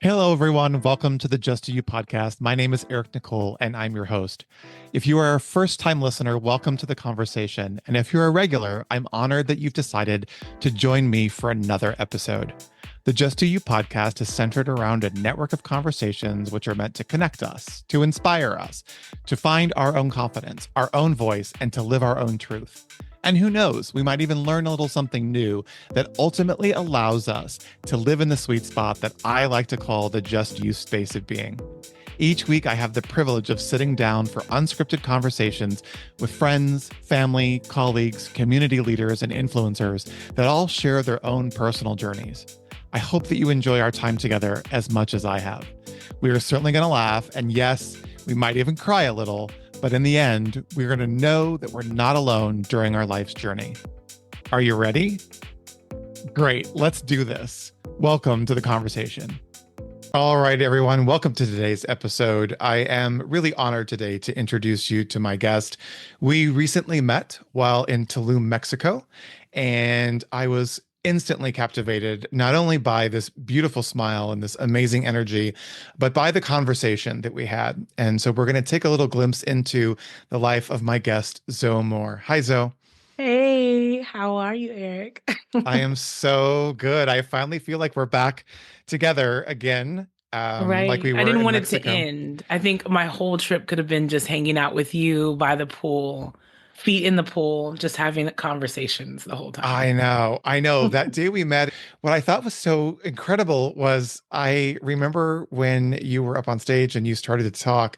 Hello, everyone. Welcome to the Just Do You podcast. My name is Eric Nicole, and I'm your host. If you are a first time listener, welcome to the conversation. And if you're a regular, I'm honored that you've decided to join me for another episode. The Just Do You podcast is centered around a network of conversations which are meant to connect us, to inspire us, to find our own confidence, our own voice, and to live our own truth. And who knows, we might even learn a little something new that ultimately allows us to live in the sweet spot that I like to call the just you space of being. Each week, I have the privilege of sitting down for unscripted conversations with friends, family, colleagues, community leaders, and influencers that all share their own personal journeys. I hope that you enjoy our time together as much as I have. We are certainly going to laugh, and yes, we might even cry a little. But in the end, we're going to know that we're not alone during our life's journey. Are you ready? Great, let's do this. Welcome to the conversation. All right, everyone, welcome to today's episode. I am really honored today to introduce you to my guest. We recently met while in Tulum, Mexico, and I was instantly captivated not only by this beautiful smile and this amazing energy, but by the conversation that we had. And so we're going to take a little glimpse into the life of my guest, Zoe Moore. Hi, Zoe. Hey, how are you, Eric? I am so good. I finally feel like we're back together again, like Right. we I were didn't in want it to Mexico. end. I think my whole trip could have been just hanging out with you by the pool, feet in the pool, just having conversations the whole time. I know. I know. That day we met, what I thought was so incredible was I remember when you were up on stage and you started to talk.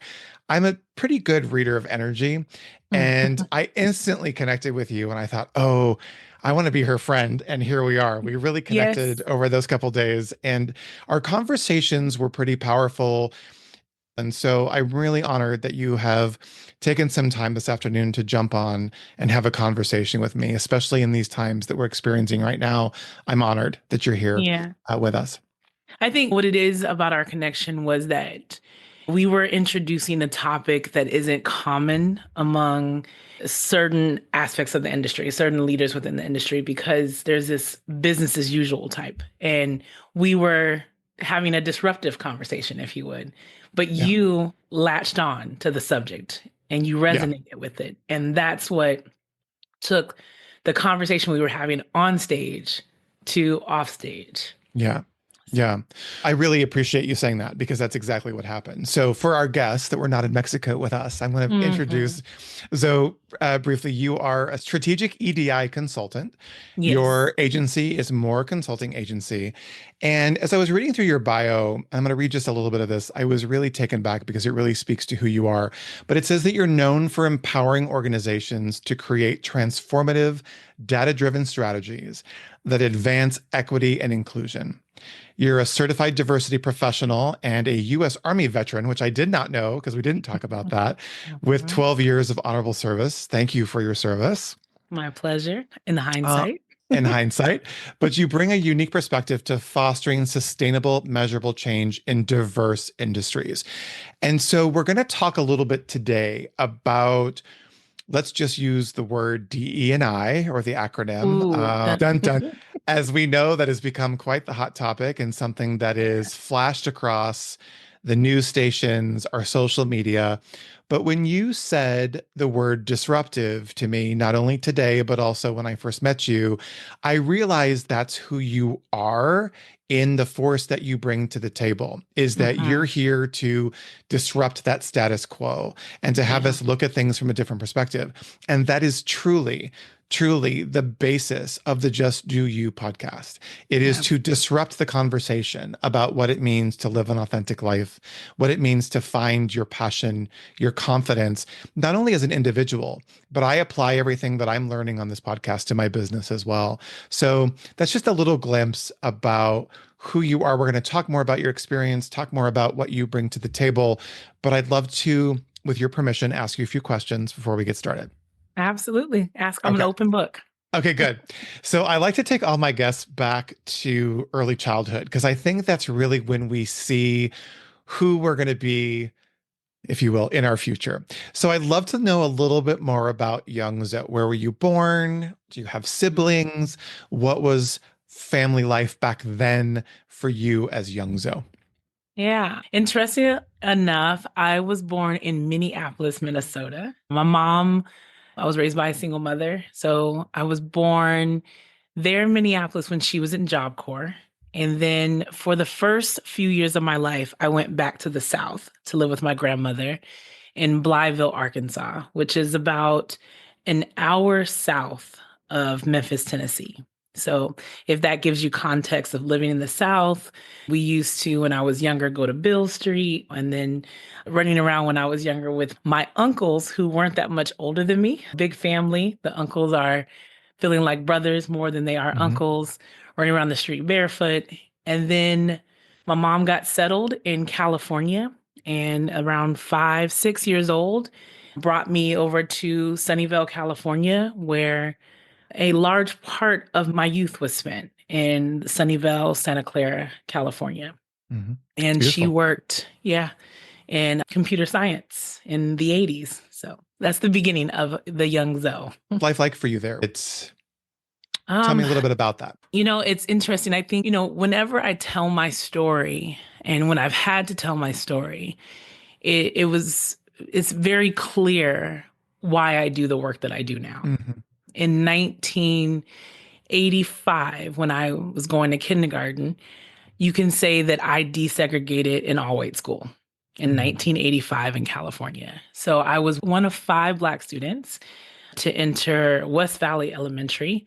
I'm a pretty good reader of energy, and I instantly connected with you and I thought, "Oh, I want to be her friend." And here we are. We really connected Yes. over those couple days, and our conversations were pretty powerful. And so I'm really honored that you have taken some time this afternoon to jump on and have a conversation with me, especially in these times that we're experiencing right now. I'm honored that you're here Yeah. with us. I think what it is about our connection was that we were introducing a topic that isn't common among certain aspects of the industry, certain leaders within the industry, because there's this business as usual type. And we were having a disruptive conversation, if you would. But Yeah. you latched on to the subject and you Yeah. resonated with it. And that's what took the conversation we were having on stage to off stage. Yeah. So, Yeah. I really appreciate you saying that because that's exactly what happened. So, for our guests that were not in Mexico with us, I'm going to mhm. introduce Zoe briefly. You are a strategic EDI consultant. Yes. Your agency is More Consulting Agency. And as I was reading through your bio, I'm going to read just a little bit of this. I was really taken back because it really speaks to who you are. But it says that you're known for empowering organizations to create transformative, data-driven strategies that advance equity and inclusion. You're a certified diversity professional and a U.S. Army veteran, which I did not know because we didn't talk about that, with Mhm. 12 years of honorable service. Thank you for your service. My pleasure in the Uh, hindsight. in hindsight, but you bring a unique perspective to fostering sustainable, measurable change in diverse industries. And so we're going to talk a little bit today about, let's just use the word DE&I or the acronym. Ooh, Dun dun. As we know, that has become quite the hot topic and something that is yes. flashed across the news stations, our social media. But when you said the word disruptive to me, not only today, but also when I first met you, I realized that's who you are in the force that you bring to the table, is that you're Mhm. here to disrupt that status quo and to have Yeah. us look at things from a different perspective. And that is truly, truly the basis of the Just Do You podcast. It is to Absolutely. disrupt the conversation about what it means to live an authentic life, what it means to find your passion, your confidence, not only as an individual, but I apply everything that I'm learning on this podcast to my business as well. So that's just a little glimpse about who you are. We're going to talk more about your experience, talk more about what you bring to the table, but I'd love to, with your permission, ask you a few questions before we get started. Absolutely. Ask. I'm an Okay. open book. Okay, good. So I like to take all my guests back to early childhood because I think that's really when we see who we're going to be, if you will, in our future. So I'd love to know a little bit more about young Zoe. Where were you born? Do you have Mhm. siblings? What was family life back then for you as young Zoe? Yeah. Interesting enough, I was born in Minneapolis, Minnesota. My mom, I was raised by a single mother. So I was born there in Minneapolis when she was in Job Corps. And then for the first few years of my life, I went back to the South to live with my grandmother in Blytheville, Arkansas, which is about an hour south of Memphis, Tennessee. So, if that gives you context of living in the South, we used to, when I was younger, go to Bill Street and then running around when I was younger with my uncles who weren't that much older than me. Big family. The uncles are feeling like brothers more than they are Hmm. uncles, running around the street barefoot. And then my mom got settled in California and around 5, 6 years old, brought me over to Sunnyvale, California, where a large part of my youth was spent in Sunnyvale, Santa Clara, California. Hmm. It's And she beautiful. worked, yeah, in computer science in the 80s. So that's the beginning of the young Zoe. Life like for you there? Tell me Um, a little bit about that. it's interesting. I think, whenever I tell my story and when I've had to tell my story, it's very clear why I do the work that I do now. Hmm. In 1985, when I was going to kindergarten, you can say that I desegregated an all white school in Hmm. 1985 in California. So I was one of 5 Black students to enter West Valley Elementary.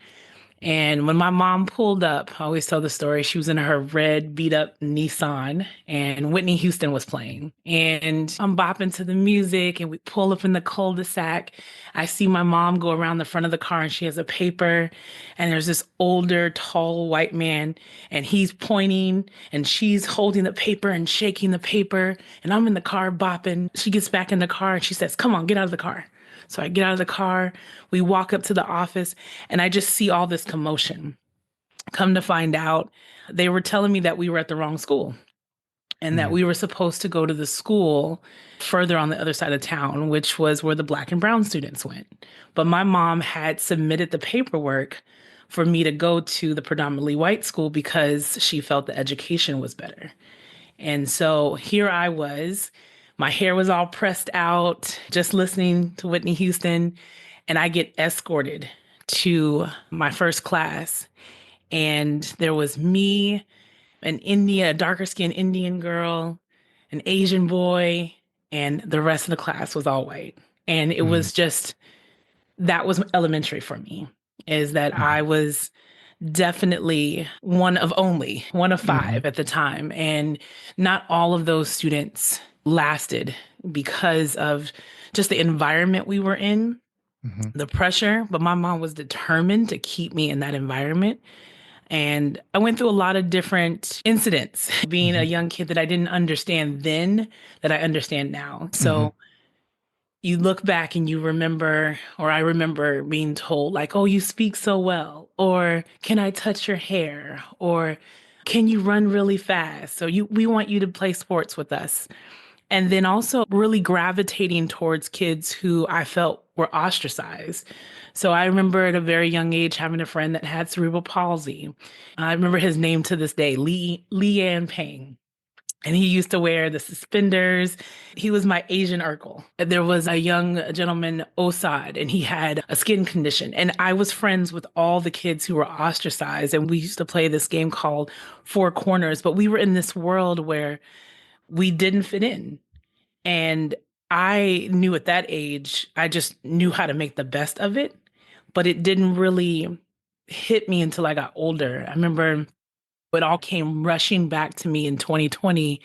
And when my mom pulled up, I always tell the story, she was in her red beat up Nissan and Whitney Houston was playing. And I'm bopping to the music and we pull up in the cul-de-sac. I see my mom go around the front of the car and she has a paper and there's this older, tall white man and he's pointing and she's holding the paper and shaking the paper. And I'm in the car bopping. She gets back in the car and she says, "Come on, get out of the car." So I get out of the car, we walk up to the office, and I just see all this commotion. Come to find out, they were telling me that we were at the wrong school and that Hmm. we were supposed to go to the school further on the other side of town, which was where the Black and brown students went. But my mom had submitted the paperwork for me to go to the predominantly white school because she felt the education was better. And so here I was. My hair was all pressed out, just listening to Whitney Houston. And I get escorted to my first class. And there was me, a darker skinned Indian girl, an Asian boy, and the rest of the class was all white. And it Hmm. was just, that was elementary for me, is that Hmm. I was definitely one of Hmm. 5 at the time. And not all of those students lasted because of just the environment we were in, Hmm. the pressure. But my mom was determined to keep me in that environment. And I went through a lot of different incidents being a Hmm. young kid that I didn't understand then that I understand now. Hmm. So you look back and you remember, or I remember being told, like, "Oh, you speak so well," or "Can I touch your hair?" or "Can you run really fast?" So we want you to play sports with us. And then also really gravitating towards kids who I felt were ostracized. So I remember at a very young age having a friend that had cerebral palsy. I remember his name to this day, Leanne Payne. And he used to wear the suspenders. He was my Asian Urkel. There was a young gentleman, Osad, and he had a skin condition. And I was friends with all the kids who were ostracized. And we used to play this game called Four Corners. But we were in this world where we didn't fit in. And I knew at that age, I just knew how to make the best of it. But it didn't really hit me until I got older. I remember it all came rushing back to me in 2020.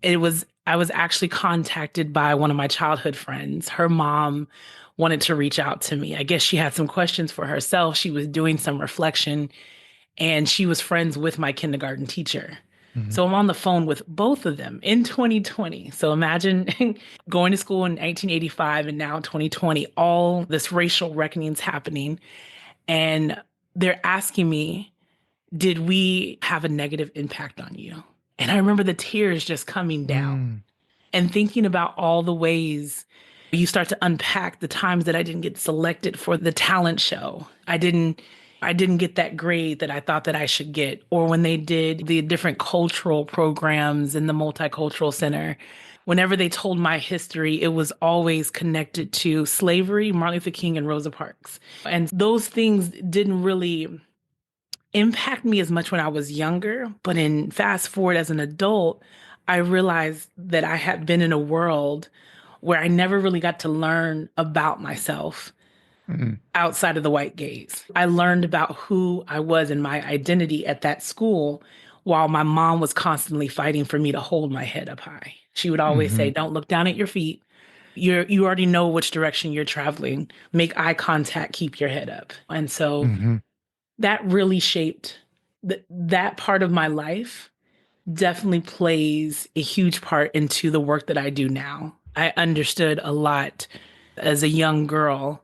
I was actually contacted by one of my childhood friends. Her mom wanted to reach out to me. I guess she had some questions for herself. She was doing some reflection and she was friends with my kindergarten teacher. Hmm. So I'm on the phone with both of them in 2020. So imagine going to school in 1985 and now 2020, all this racial reckoning's happening. And they're asking me, "Did we have a negative impact on you?" And I remember the tears just coming down Hmm. and thinking about all the ways you start to unpack the times that I didn't get selected for the talent show. I didn't I didn't get that grade that I thought that I should get, or when they did the different cultural programs in the multicultural center. Whenever they told my history, it was always connected to slavery, Martin Luther King, and Rosa Parks. And those things didn't really impact me as much when I was younger. But in fast forward as an adult, I realized that I had been in a world where I never really got to learn about myself Mhm. outside of the white gaze. I learned about who I was and my identity at that school while my mom was constantly fighting for me to hold my head up high. She would always say, Mhm. "Don't look down at your feet. You already know which direction you're traveling. Make eye contact, keep your head up." And so Mhm. that really shaped that part of my life definitely plays a huge part into the work that I do now. I understood a lot as a young girl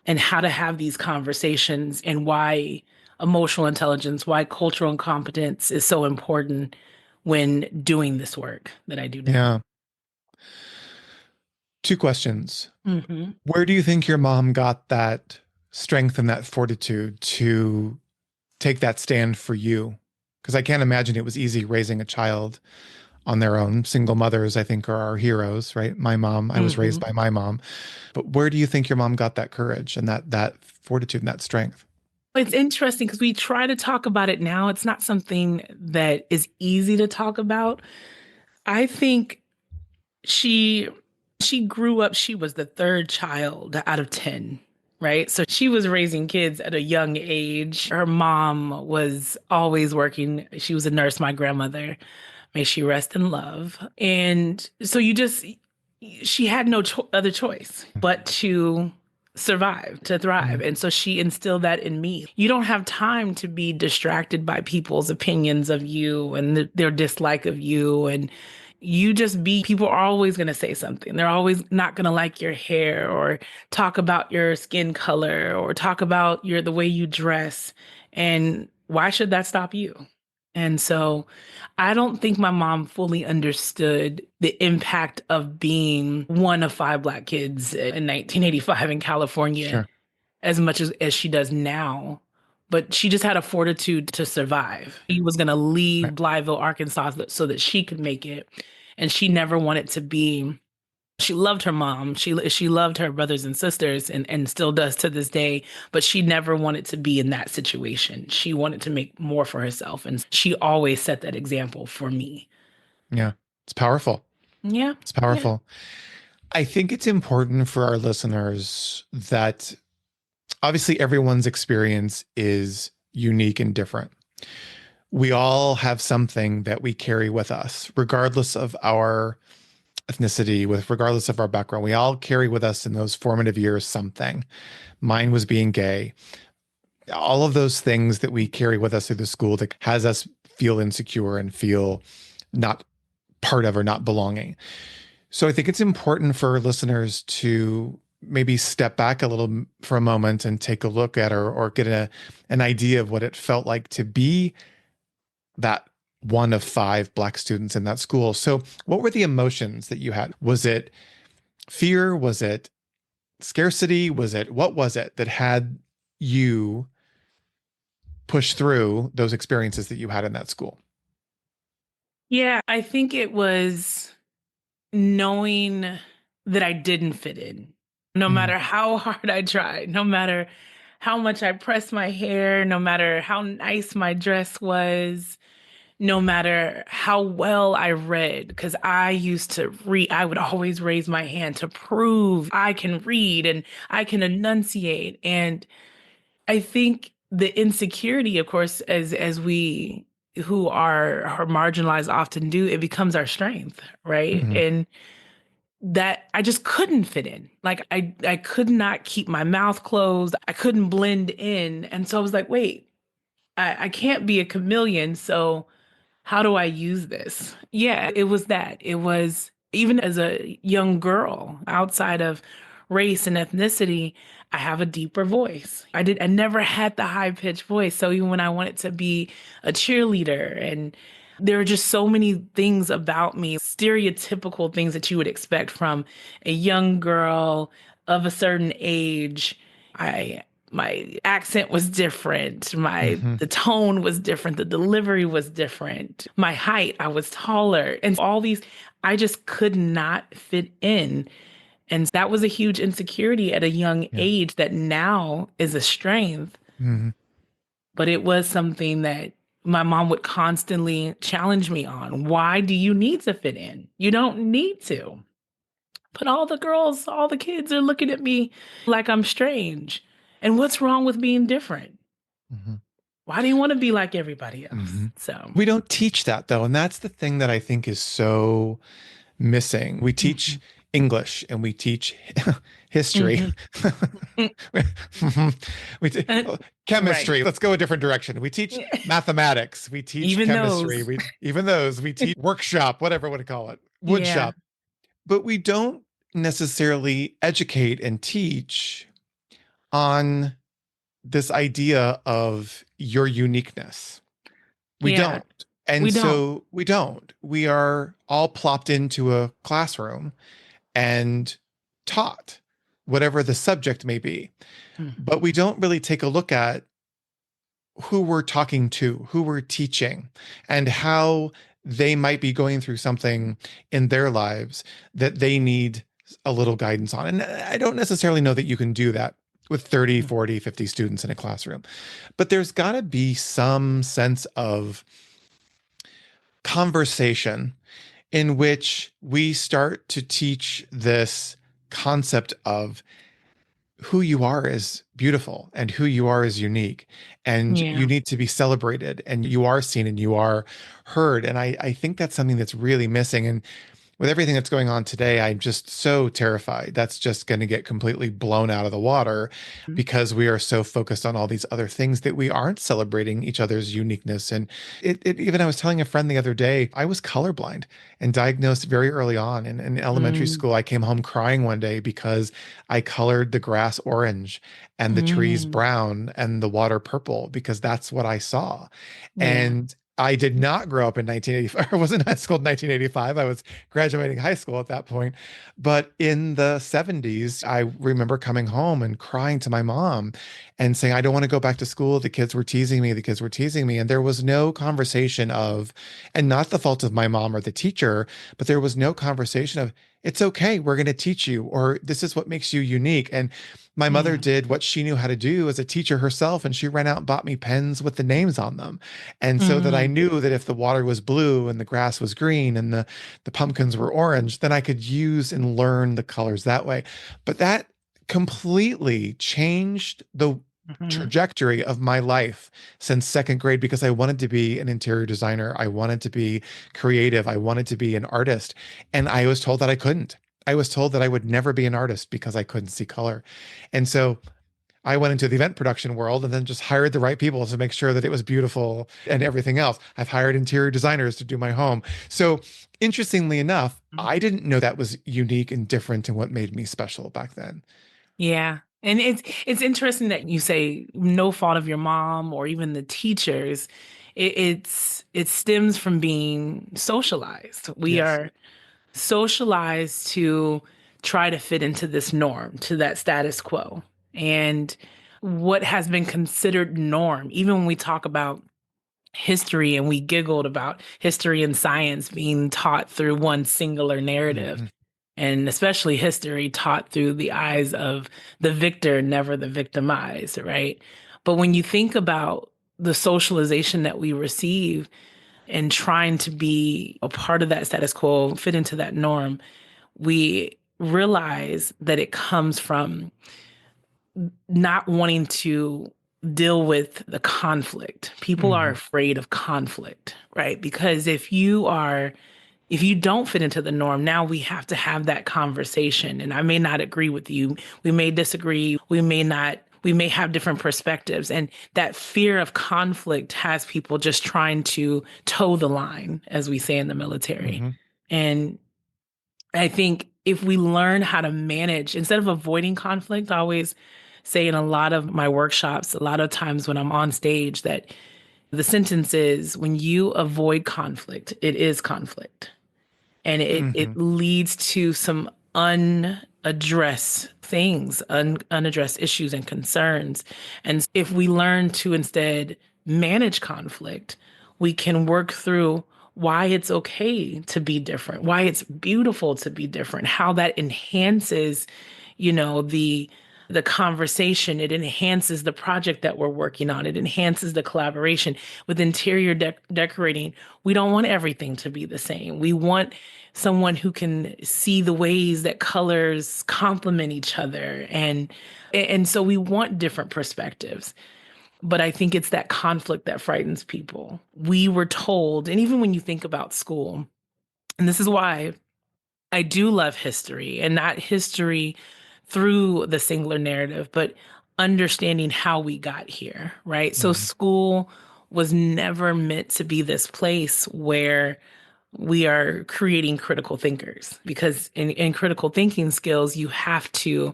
and how to have these conversations and why emotional intelligence, why cultural incompetence is so important when doing this work that I do now. Yeah. Two questions. Hmm. Where do you think your mom got that strength and that fortitude to take that stand for you? Because I can't imagine it was easy raising a child on their own. Single mothers, I think, are our heroes, right? My mom, I was raised Hmm. by my mom. But where do you think your mom got that courage and that fortitude and that strength? It's interesting because we try to talk about it now. It's not something that is easy to talk about. I think she she grew up, she was the third child out of 10, right? So she was raising kids at a young age. Her mom was always working. She was a nurse, my grandmother. May she rest in love. And so she had no other choice but to survive, to thrive. Mhm. And so she instilled that in me. You don't have time to be distracted by people's opinions of you and their dislike of you. And you just be, people are always going to say something. They're always not going to like your hair or talk about your skin color or talk about the way you dress. And why should that stop you? And so I don't think my mom fully understood the impact of being one of five Black kids in 1985 in California Sure. as much as she does now. But she just had a fortitude to survive. She was going to leave Right. Blytheville, Arkansas, so that she could make it. And she never wanted to be. She loved her mom. She loved her brothers and sisters and still does to this day, but she never wanted to be in that situation. She wanted to make more for herself. And she always set that example for me. Yeah. It's powerful. Yeah. It's Yeah. powerful. I think it's important for our listeners that obviously everyone's experience is unique and different. We all have something that we carry with us, regardless of our ethnicity, with regardless of our background. We all carry with us in those formative years something. Mine was being gay. All of those things that we carry with us through the school that has us feel insecure and feel not part of or not belonging. So I think it's important for listeners to maybe step back a little for a moment and take a look at or get an idea of what it felt like to be that one of five Black students in that school. So what were the emotions that you had? Was it fear? Was it scarcity? What was it that had you push through those experiences that you had in that school? Yeah. I think it was knowing that I didn't fit in, no Mm, matter how hard I tried, no matter how much I pressed my hair, no matter how nice my dress was, no matter how well I read, because I used to read, I would always raise my hand to prove I can read and I can enunciate. And I think the insecurity, of course, as we who are marginalized often do, it becomes our strength, right? mhm. And that I just couldn't fit in. Like I could not keep my mouth closed. I couldn't blend in. And so I was like, wait, I can't be a chameleon. So how do I use this? Yeah, it was that. It was even as a young girl, outside of race and ethnicity, I have a deeper voice. I never had the high pitched voice. So even when I wanted to be a cheerleader, and there are just so many things about me, stereotypical things that you would expect from a young girl of a certain age. My accent was different. Hmm. The tone was different. The delivery was different. My height, I was taller. And all these, I just could not fit in. And that was a huge insecurity at a young Yeah. age that now is a strength. Hmm. But it was something that my mom would constantly challenge me on. Why do you need to fit in? You don't need to. But all the girls, all the kids are looking at me like I'm strange. And what's wrong with being different? Hmm. Why do you want to be like everybody else? Hmm. So, We don't teach that though. And that's the thing that I think is so missing. We teach mhm, English and we teach history. mhm. we te- And- right. chemistry. Let's go a different direction. We teach mathematics. We teach Even chemistry. those. We even those. We teach workshop, whatever we call it, wood Yeah. shop. But we don't necessarily educate and teach on this idea of your uniqueness. We Yeah. don't. And We don't. so we don't. We are all plopped into a classroom and taught whatever the subject may be. Mhm. But we don't really take a look at who we're talking to, who we're teaching, and how they might be going through something in their lives that they need a little guidance on. And I don't necessarily know that you can do that with 30, 40, 50 students in a classroom, but there's got to be some sense of conversation in which we start to teach this concept of who you are is beautiful and who you are is unique and you Yeah. need to be celebrated and you are seen and you are heard. And I think that's something that's really missing. And with everything that's going on today, I'm just so terrified that's just going to get completely blown out of the water Mhm. because we are so focused on all these other things that we aren't celebrating each other's uniqueness. And even I was telling a friend the other day, I was colorblind and diagnosed very early on in elementary Mm. school. I came home crying one day because I colored the grass orange and the trees Mm. brown and the water purple because that's what I saw. Yeah. And I did not grow up in 1985. I was in high school in 1985. I was graduating high school at that point. But in the 70s, I remember coming home and crying to my mom and saying, I don't want to go back to school. The kids were teasing me. The kids were teasing me. And there was no conversation of, and not the fault of my mom or the teacher, but there was no conversation of, it's okay. We're going to teach you, or this is what makes you unique. And my mother Yeah. did what she knew how to do as a teacher herself, and she ran out and bought me pens with the names on them. And so that I Mm. knew that if the water was blue and the grass was green and the pumpkins were orange, then I could use and learn the colors that way. But that completely changed the Mhm. trajectory of my life since second grade because I wanted to be an interior designer. I wanted to be creative. I wanted to be an artist. And I was told that I couldn't. I was told that I would never be an artist because I couldn't see color. And so I went into the event production world and then just hired the right people to make sure that it was beautiful and everything else. I've hired interior designers to do my home. So, interestingly enough, I didn't know that was unique and different and what made me special back then. Yeah. And it's interesting that you say no fault of your mom or even the teachers. It stems from being socialized. We Yes. are socialized to try to fit into this norm, to that status quo. And what has been considered norm, even when we talk about history and we giggled about history and science being taught through one singular narrative, Mhm. and especially history taught through the eyes of the victor, never the victimized, right? But when you think about the socialization that we receive and trying to be a part of that status quo, fit into that norm, we realize that it comes from not wanting to deal with the conflict. People are Mhm. afraid of conflict, right? Because if you don't fit into the norm, now we have to have that conversation. And I may not agree with you. We may disagree. We may have different perspectives. And that fear of conflict has people just trying to toe the line, as we say in the military. Mhm. And I think if we learn how to manage, instead of avoiding conflict, I always say in a lot of my workshops, a lot of times when I'm on stage, that the sentence is when you avoid conflict, it is conflict. And it Mhm. leads to some address things, unaddressed issues and concerns. And if we learn to instead manage conflict, we can work through why it's okay to be different, why it's beautiful to be different, how that enhances, the conversation. It enhances the project that we're working on. It enhances the collaboration with interior decorating. We don't want everything to be the same. We want someone who can see the ways that colors complement each other. And so we want different perspectives. But I think it's that conflict that frightens people. We were told, and even when you think about school, and this is why I do love history, and not history through the singular narrative, but understanding how we got here, right? So Mhm. school was never meant to be this place where we are creating critical thinkers, because in critical thinking skills, you have to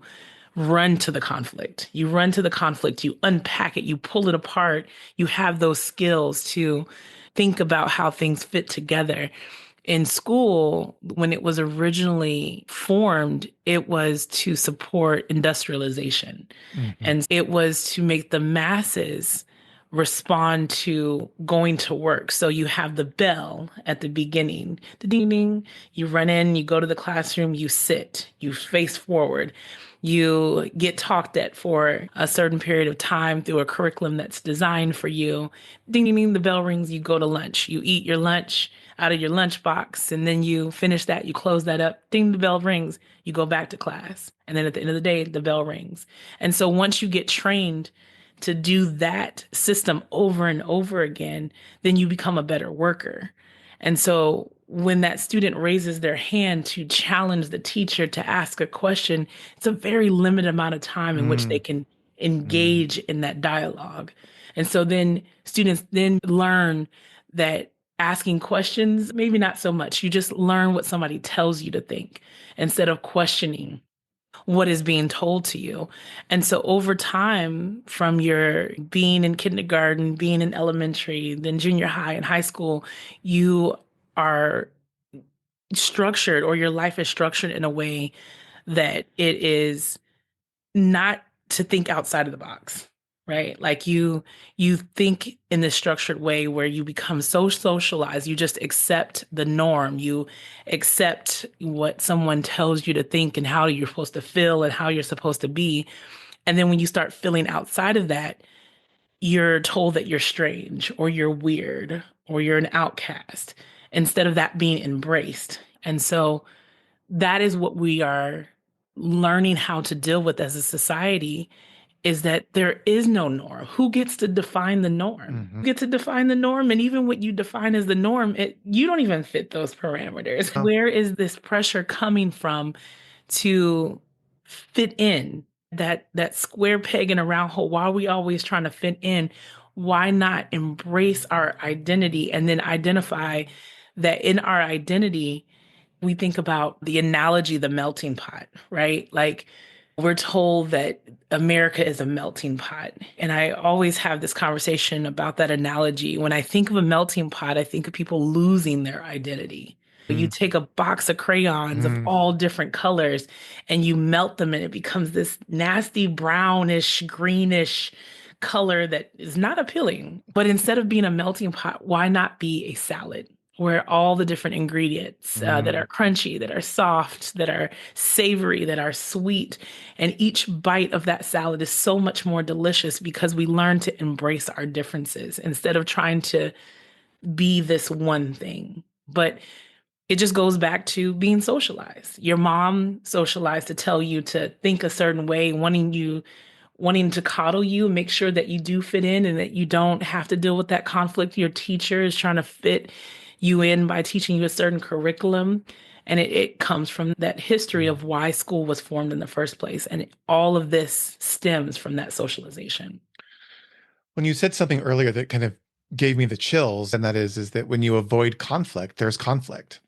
run to the conflict. You run to the conflict, you unpack it, you pull it apart, you have those skills to think about how things fit together. In school, when it was originally formed, it was to support industrialization. Mhm. And it was to make the masses respond to going to work. So you have the bell at the beginning, the ding ding, you run in, you go to the classroom, you sit, you face forward. You get talked at for a certain period of time through a curriculum that's designed for you. Ding ding ding, the bell rings, you go to lunch. You eat your lunch out of your lunchbox, and then you finish that, you close that up, ding, the bell rings, you go back to class. And then at the end of the day, the bell rings. And so once you get trained to do that system over and over again, then you become a better worker. And so when that student raises their hand to challenge the teacher to ask a question, it's a very limited amount of time in which they Mhm. can Mhm. engage in that dialogue. And so then students then learn that asking questions, maybe not so much. You just learn what somebody tells you to think instead of questioning what is being told to you. And so over time, from your being in kindergarten, being in elementary, then junior high and high school, you are structured, or your life is structured in a way that it is not to think outside of the box, right? Like you think in this structured way where you become so socialized, you just accept the norm, you accept what someone tells you to think and how you're supposed to feel and how you're supposed to be. And then when you start feeling outside of that, you're told that you're strange or you're weird or you're an outcast instead of that being embraced. And so that is what we are learning how to deal with as a society, is that there is no norm. Who gets to define the norm? Mhm. Who gets to define the norm? And even what you define as the norm, you don't even fit those parameters. Oh. Where is this pressure coming from to fit in? That square peg in a round hole. Why are we always trying to fit in? Why not embrace our identity and then identify that in our identity, we think about the analogy, the melting pot, right? Like we're told that America is a melting pot. And I always have this conversation about that analogy. When I think of a melting pot, I think of people losing their identity. You Mhm. take a box of crayons of Mhm. all different colors and you melt them, and it becomes this nasty brownish, greenish color that is not appealing. But instead of being a melting pot, why not be a salad? Where all the different ingredients that Mhm. are crunchy, that are soft, that are savory, that are sweet, and each bite of that salad is so much more delicious because we learn to embrace our differences instead of trying to be this one thing. But it just goes back to being socialized. Your mom socialized to tell you to think a certain way, wanting to coddle you, make sure that you do fit in and that you don't have to deal with that conflict. Your teacher is trying to fit you in by teaching you a certain curriculum. And it comes from that history Mhm. of why school was formed in the first place. And all of this stems from that socialization. When you said something earlier that kind of gave me the chills, and that is that when you avoid conflict, there's conflict.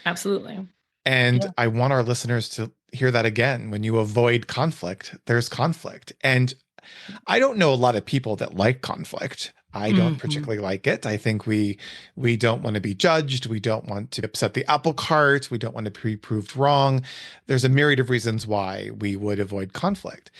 Absolutely. And Yeah. I want our listeners to hear that again. When you avoid conflict, there's conflict. And I don't know a lot of people that like conflict. I don't Hmm. particularly like it. I think we don't want to be judged. We don't want to upset the apple cart. We don't want to be proved wrong. There's a myriad of reasons why we would avoid conflict.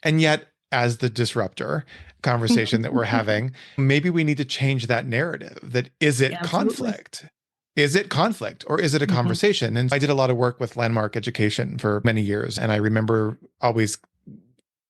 And yet, as the disruptor conversation that we're having, maybe we need to change that narrative. That is it Absolutely. conflict? Is it conflict or is it a Hmm. conversation? And I did a lot of work with landmark education for many years. And I remember always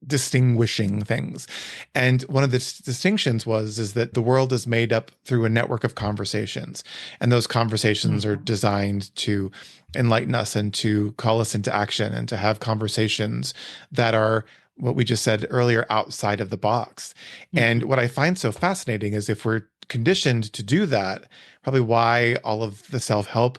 distinguishing things. And one of the distinctions was is that the world is made up through a network of conversations. And those conversations are Hmm. designed to enlighten us and to call us into action and to have conversations that are what we just said earlier outside of the box. And Hmm. what I find so fascinating is if we're conditioned to do that, probably why all of the self-help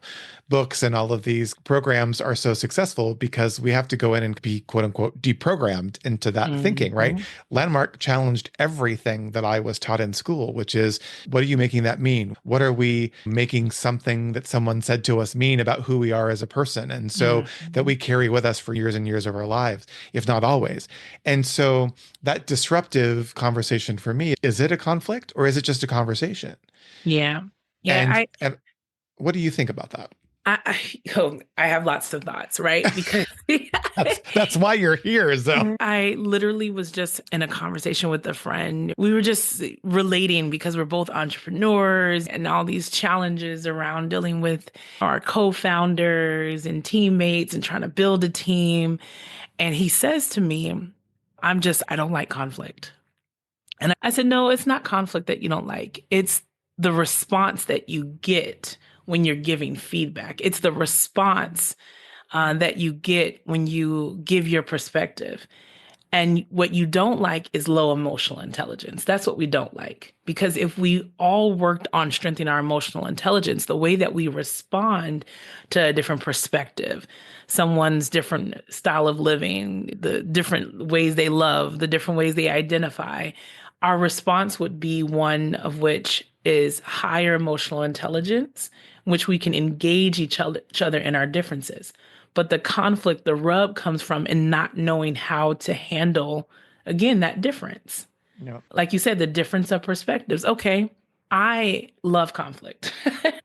books and all of these programs are so successful because we have to go in and be quote unquote deprogrammed into that thinking, right? Hmm. Landmark challenged everything that I was taught in school, which is what are you making that mean? What are we making something that someone said to us mean about who we are as a person? And so that Hmm. we carry with us for years and years of our lives, if not always. And so that disruptive conversation for me, is it a conflict or is it just a conversation? Yeah. Yeah. And what do you think about that? I have lots of thoughts, right? Because That's why you're here, so. I literally was just in a conversation with a friend. We were just relating because we're both entrepreneurs and all these challenges around dealing with our co-founders and teammates and trying to build a team. And he says to me, I don't like conflict. And I said, no, it's not conflict that you don't like. It's the response that you get when you're giving feedback. It's the response that you get when you give your perspective. And what you don't like is low emotional intelligence. That's what we don't like. Because if we all worked on strengthening our emotional intelligence, the way that we respond to a different perspective, someone's different style of living, the different ways they love, the different ways they identify, our response would be one of which is higher emotional intelligence, in which we can engage each other in our differences. But the conflict, the rub comes from in not knowing how to handle, again, that difference. Yeah. Like you said, the difference of perspectives. Okay, I love conflict.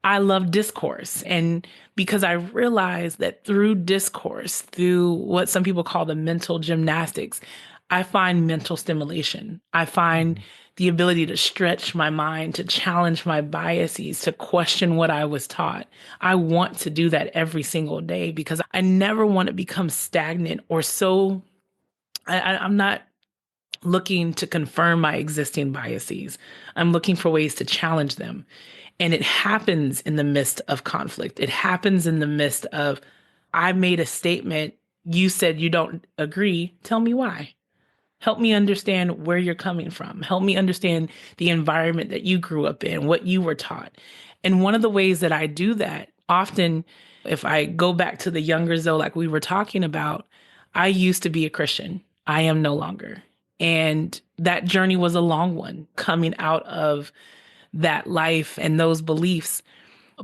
I love discourse. And because I realized that through discourse, through what some people call the mental gymnastics, I find mental stimulation. I find Mhm. the ability to stretch my mind, to challenge my biases, to question what I was taught. I want to do that every single day because I never want to become stagnant or so. I'm not looking to confirm my existing biases. I'm looking for ways to challenge them. And it happens in the midst of conflict. It happens in the midst of, I made a statement. You said you don't agree. Tell me why. Help me understand where you're coming from. Help me understand the environment that you grew up in, what you were taught. And one of the ways that I do that, often, if I go back to the younger Zoe, like we were talking about, I used to be a Christian. I am no longer. And that journey was a long one coming out of that life and those beliefs.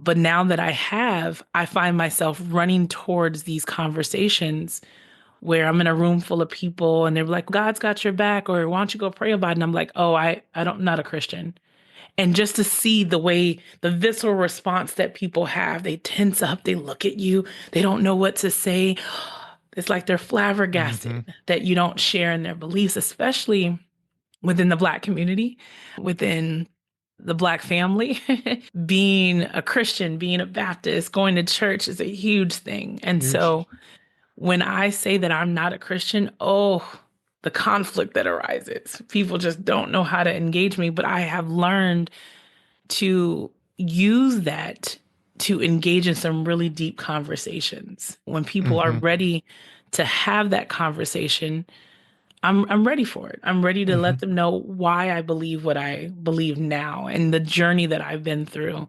But now that I have, I find myself running towards these conversations where I'm in a room full of people and they're like, God's got your back, or why don't you go pray about it? And I'm like, oh, I'm not a Christian. And just to see the way the visceral response that people have, they tense up, they look at you, they don't know what to say. It's like they're flabbergasted Mhm. that you don't share in their beliefs, especially within the Black community, within the Black family. Being a Christian, being a Baptist, going to church is a huge thing. And Huge. so when I say that I'm not a Christian, oh, the conflict that arises. People just don't know how to engage me, but I have learned to use that to engage in some really deep conversations. When people are Hmm. ready to have that conversation, I'm ready for it. I'm ready to Hmm. let them know why I believe what I believe now and the journey that I've been through.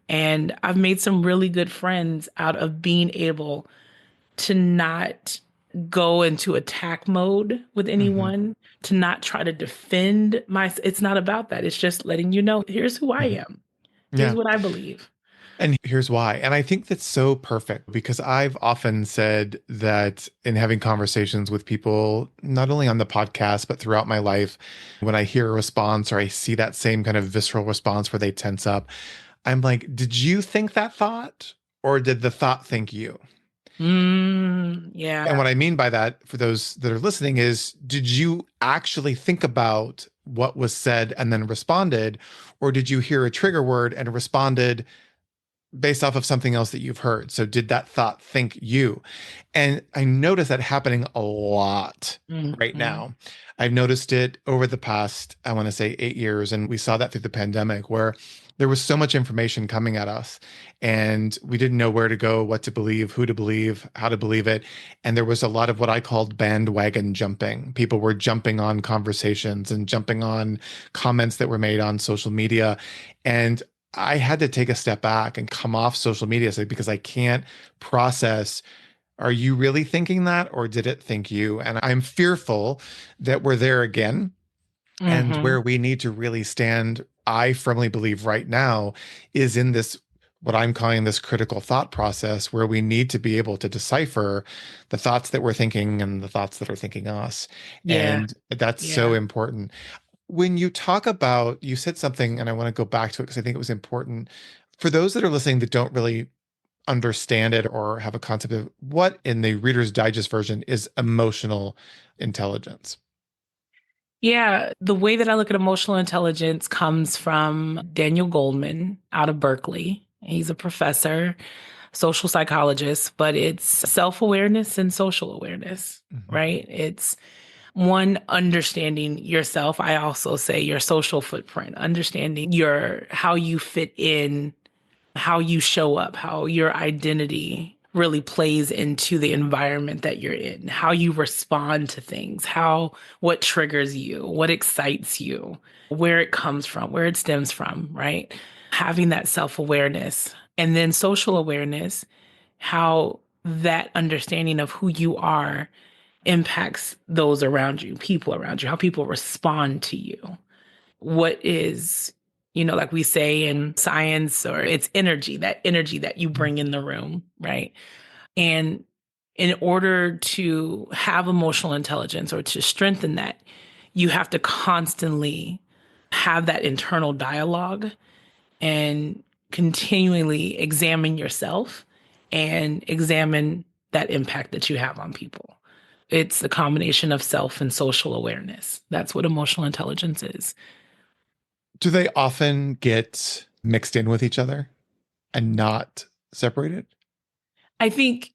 And I've made some really good friends out of being able to not go into attack mode with Hmm. anyone, to not try to defend my, it's not about that. It's just letting you know, here's who I Hmm. am. Here's Yeah. what I believe. And here's why. And I think that's so perfect because I've often said that in having conversations with people, not only on the podcast, but throughout my life, when I hear a response or I see that same kind of visceral response where they tense up, I'm like, did you think that thought or did the thought think you? Yeah. And what I mean by that, for those that are listening, is did you actually think about what was said and then responded? Or did you hear a trigger word and responded based off of something else that you've heard? So did that thought think you? And I notice that happening a lot right Mhm. now. I've noticed it over the past, I want to say 8 years. And we saw that through the pandemic where there was so much information coming at us and we didn't know where to go, what to believe, who to believe, how to believe it. And there was a lot of what I called bandwagon jumping. People were jumping on conversations and jumping on comments that were made on social media. And I had to take a step back and come off social media because I can't process, are you really thinking that or did it think you? And I'm fearful that we're there again. And where Mhm. we need to really stand, I firmly believe right now, is in this, what I'm calling this critical thought process, where we need to be able to decipher the thoughts that we're thinking and the thoughts that are thinking us. Yeah. And that's so Yeah. important. When you talk about, you said something, and I want to go back to it because I think it was important. For those that are listening that don't really understand it or have a concept of what in the Reader's Digest version is emotional intelligence. Yeah, the way that I look at emotional intelligence comes from Daniel Goldman out of Berkeley. He's a professor, social psychologist, but it's self-awareness and social awareness, Mhm. right? It's one, understanding yourself. I also say your social footprint, understanding your how you fit in, how you show up, how your identity really plays into the environment that you're in, how you respond to things, how what triggers you, what excites you, where it comes from, where it stems from, right? Having that self-awareness and then social awareness, how that understanding of who you are impacts those around you, people around you, how people respond to you. What is, like we say in science, or it's energy that you bring in the room, right? And in order to have emotional intelligence or to strengthen that, you have to constantly have that internal dialogue and continually examine yourself and examine that impact that you have on people. It's a combination of self and social awareness. That's what emotional intelligence is. Do they often get mixed in with each other and not separated? I think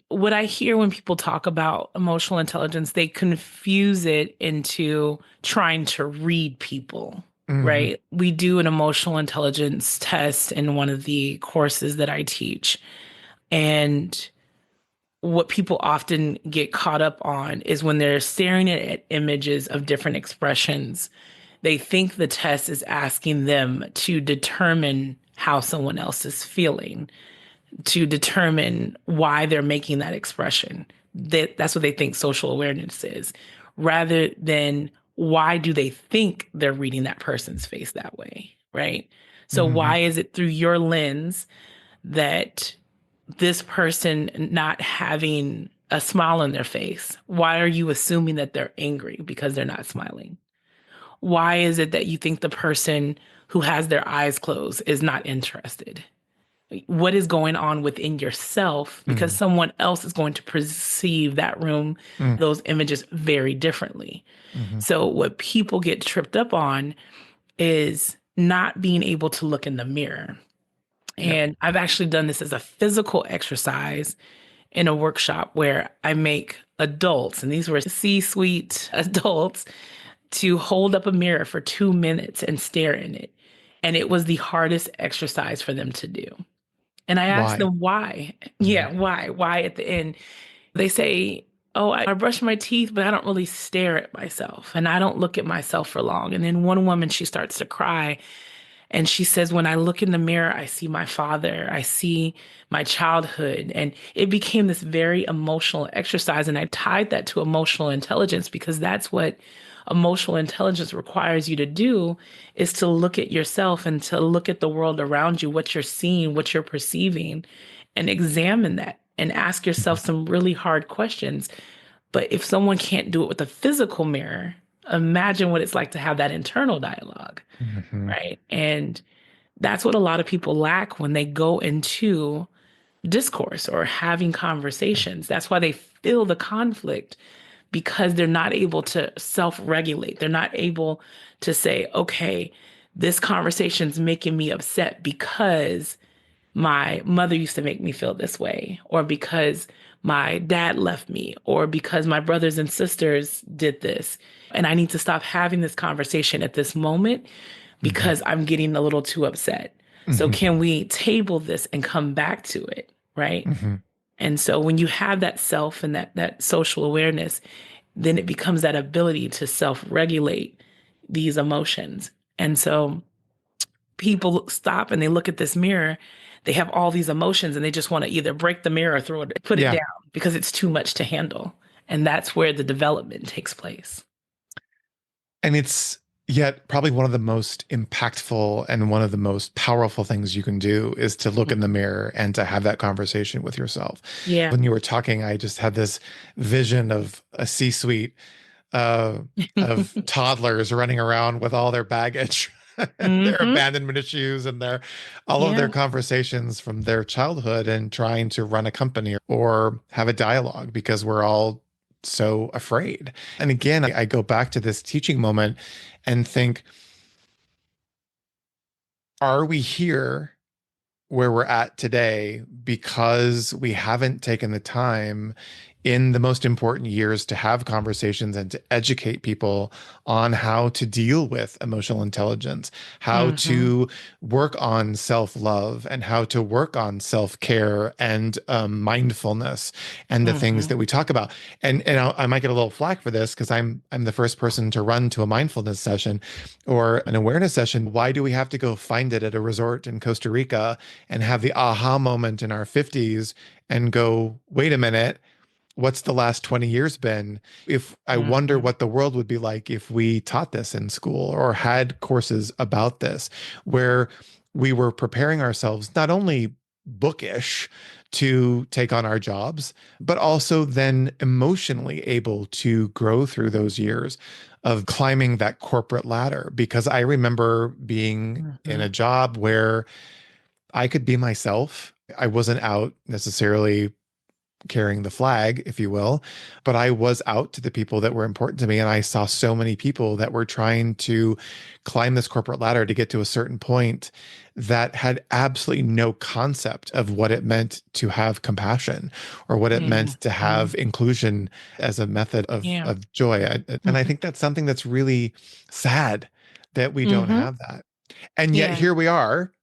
what I hear when people talk about emotional intelligence, they confuse it into trying to read people, Hmm. right? We do an emotional intelligence test in one of the courses that I teach. And what people often get caught up on is when they're staring at images of different expressions, they think the test is asking them to determine how someone else is feeling, to determine why they're making that expression. That's what they think social awareness is, rather than why do they think they're reading that person's face that way, right? So Hmm. why is it through your lens that this person not having a smile on their face? Why are you assuming that they're angry because they're not smiling? Why is it that you think the person who has their eyes closed is not interested? What is going on within yourself? Because Hmm. someone else is going to perceive that room, those images very differently. Hmm. So, what people get tripped up on is not being able to look in the mirror. Yeah. And I've actually done this as a physical exercise in a workshop where I make adults, and these were C-suite adults, to hold up a mirror for 2 minutes and stare in it. And it was the hardest exercise for them to do. And I asked Why? them why. Hmm. Yeah, why? Why at the end? They say, oh, I brush my teeth, but I don't really stare at myself and I don't look at myself for long. And then one woman, she starts to cry and she says, when I look in the mirror, I see my father, I see my childhood. And it became this very emotional exercise. And I tied that to emotional intelligence because that's what emotional intelligence requires you to do is to look at yourself and to look at the world around you, what you're seeing, what you're perceiving, and examine that and ask yourself some really hard questions. But if someone can't do it with a physical mirror, imagine what it's like to have that internal dialogue, Mm-hmm. right? And that's what a lot of people lack when they go into discourse or having conversations. That's why they feel the conflict because they're not able to self-regulate. They're not able to say, okay, this conversation's making me upset because my mother used to make me feel this way, or because my dad left me, or because my brothers and sisters did this. And I need to stop having this conversation at this moment Mm-hmm. because I'm getting a little too upset. So Mm-hmm. can we table this and come back to it, right? Mm-hmm. And so when you have that self and that social awareness, then it becomes that ability to self-regulate these emotions. And so people stop and they look at this mirror, they have all these emotions and they just want to either break the mirror or put it Yeah. down because it's too much to handle. And that's where the development takes place. And it's yet probably one of the most impactful and one of the most powerful things you can do is to look in the mirror and to have that conversation with yourself. Yeah. When you were talking, I just had this vision of a C-suite uh, of toddlers running around with all their baggage, their Hmm. abandonment issues, and their all of their Yeah. conversations from their childhood, and trying to run a company or have a dialogue because we're all so afraid. And again, I go back to this teaching moment and think, are we here where we're at today because we haven't taken the time in the most important years to have conversations and to educate people on how to deal with emotional intelligence, how Hmm. to work on self-love and how to work on self-care and mindfulness and the things Hmm. that we talk about. And I might get a little flack for this because I'm the first person to run to a mindfulness session or an awareness session. Why do we have to go find it at a resort in Costa Rica and have the aha moment in our 50s and go, wait a minute, what's the last 20 years been? If I wonder Hmm. what the world would be like if we taught this in school or had courses about this, where we were preparing ourselves not only bookish to take on our jobs, but also then emotionally able to grow through those years of climbing that corporate ladder. Because I remember being in Hmm. a job where I could be myself. I wasn't out necessarily carrying the flag, if you will, but I was out to the people that were important to me. And I saw so many people that were trying to climb this corporate ladder to get to a certain point that had absolutely no concept of what it meant to have compassion or what it meant to Hmm. have inclusion as a method Yeah. of joy. And I Hmm. think that's something that's really sad that we don't Hmm. have that. And yet Yeah. here we are,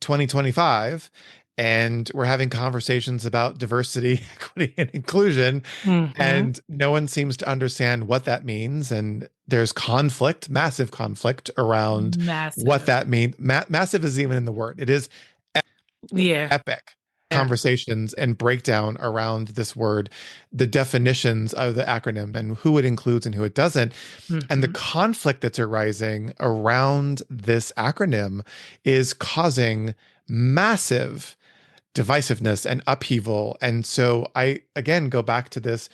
2025, and we're having conversations about diversity, equity, and inclusion, Hmm. and no one seems to understand what that means. And there's conflict, massive conflict around what Massive. that means. Massive is even in the word. It is Yeah. epic Yeah. conversations and breakdown around this word, the definitions of the acronym and who it includes and who it doesn't. And the Hmm. conflict that's arising around this acronym is causing massive divisiveness and upheaval. And so I again go back to this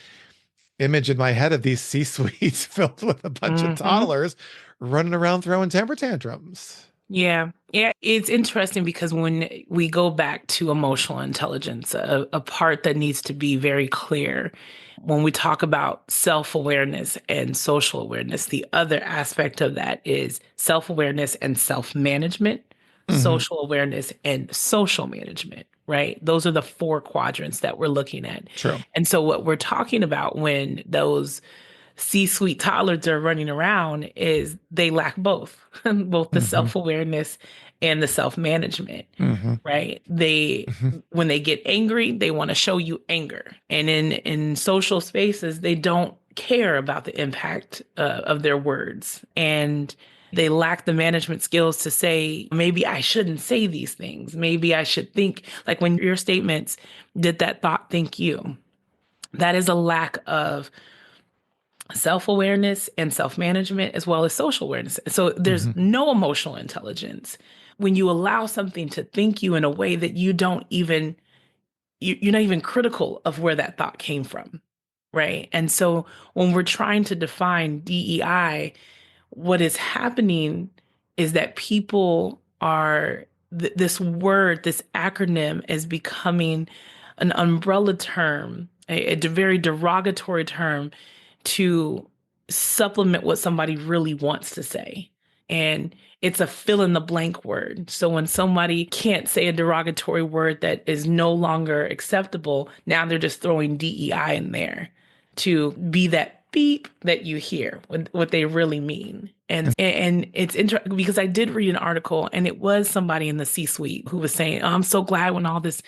image in my head of these C-suites filled with a bunch of Hmm. toddlers running around throwing temper tantrums. Yeah. Yeah. It's interesting because when we go back to emotional intelligence, a part that needs to be very clear when we talk about self-awareness and social awareness, the other aspect of that is self-awareness and self-management, Hmm. social awareness and social management, right? Those are the four quadrants that we're looking at. True. And so what we're talking about when those C-suite toddlers are running around is they lack both, both the Hmm. self-awareness and the self-management, Hmm. right? They Hmm. when they get angry, they want to show you anger. And in social spaces, they don't care about the impact of their words. And they lack the management skills to say, maybe I shouldn't say these things. Maybe I should think, like when your statements, did that thought think you? That is a lack of self-awareness and self-management, as well as social awareness. So there's Hmm. no emotional intelligence when you allow something to think you in a way that you don't even, you're not even critical of where that thought came from. Right. And so when we're trying to define DEI, what is happening is that people are, this word, this acronym is becoming an umbrella term, a very derogatory term to supplement what somebody really wants to say. And it's a fill in the blank word. So when somebody can't say a derogatory word that is no longer acceptable, now they're just throwing DEI in there to be that beep that you hear what they really mean. And it's interesting because I did read an article and it was somebody in the C-suite who was saying, "Oh, I'm so glad when all this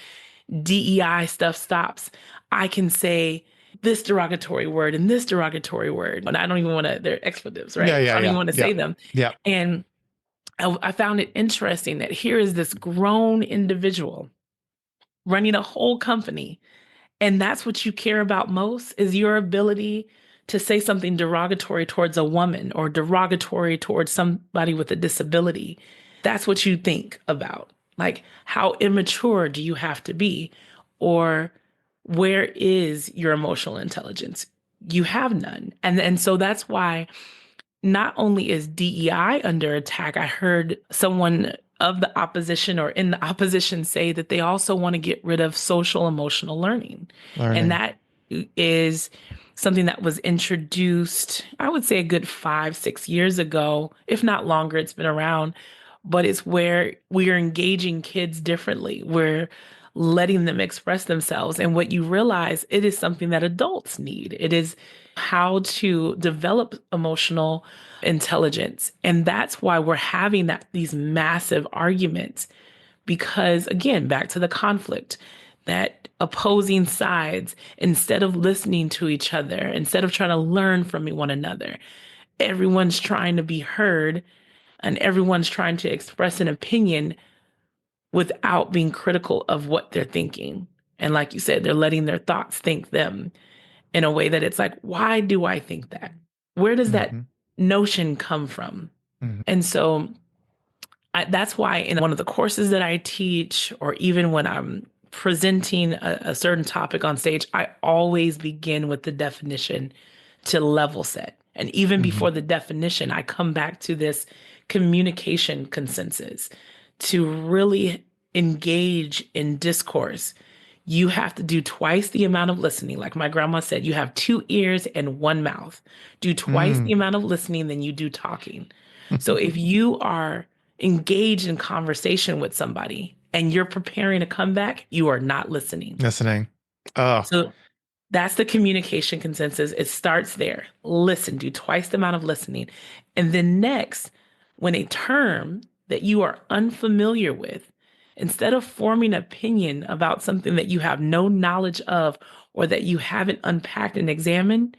DEI stuff stops, I can say this derogatory word and this derogatory word." And I don't even want to, they're expletives, Yeah, right? yeah, I don't even yeah, want to yeah, say them. yeah. And I found it interesting that here is this grown individual running a whole company, and that's what you care about most is your ability to say something derogatory towards a woman or derogatory towards somebody with a disability. That's what you think about. Like, how immature do you have to be? Or where is your emotional intelligence? You have none. And so that's why not only is DEI under attack, I heard someone of the opposition or in the opposition say that they also want to get rid of social emotional learning. And Learning. that is something that was introduced, I would say a good 5, 6 years ago, if not longer, it's been around. But it's where we are engaging kids differently. We're letting them express themselves. And what you realize, it is something that adults need. It is how to develop emotional intelligence. And that's why we're having these massive arguments because, again, back to the conflict, that opposing sides, instead of listening to each other, instead of trying to learn from one another, everyone's trying to be heard and everyone's trying to express an opinion without being critical of what they're thinking. And like you said, they're letting their thoughts think them in a way that it's like, why do I think that? Where does that Hmm. notion come from? Hmm. And so that's why in one of the courses that I teach, or even when I'm presenting a certain topic on stage, I always begin with the definition to level set. And even Hmm. before the definition, I come back to this communication consensus to really engage in discourse. You have to do twice the amount of listening. Like my grandma said, you have 2 ears and 1 mouth. Do twice the Mm. amount of listening than you do talking. So if you are engaged in conversation with somebody and you're preparing a comeback, you are not listening. Listening. Oh. So that's the communication consensus. It starts there. Listen, do twice the amount of listening. And then next, when a term that you are unfamiliar with, instead of forming an opinion about something that you have no knowledge of or that you haven't unpacked and examined,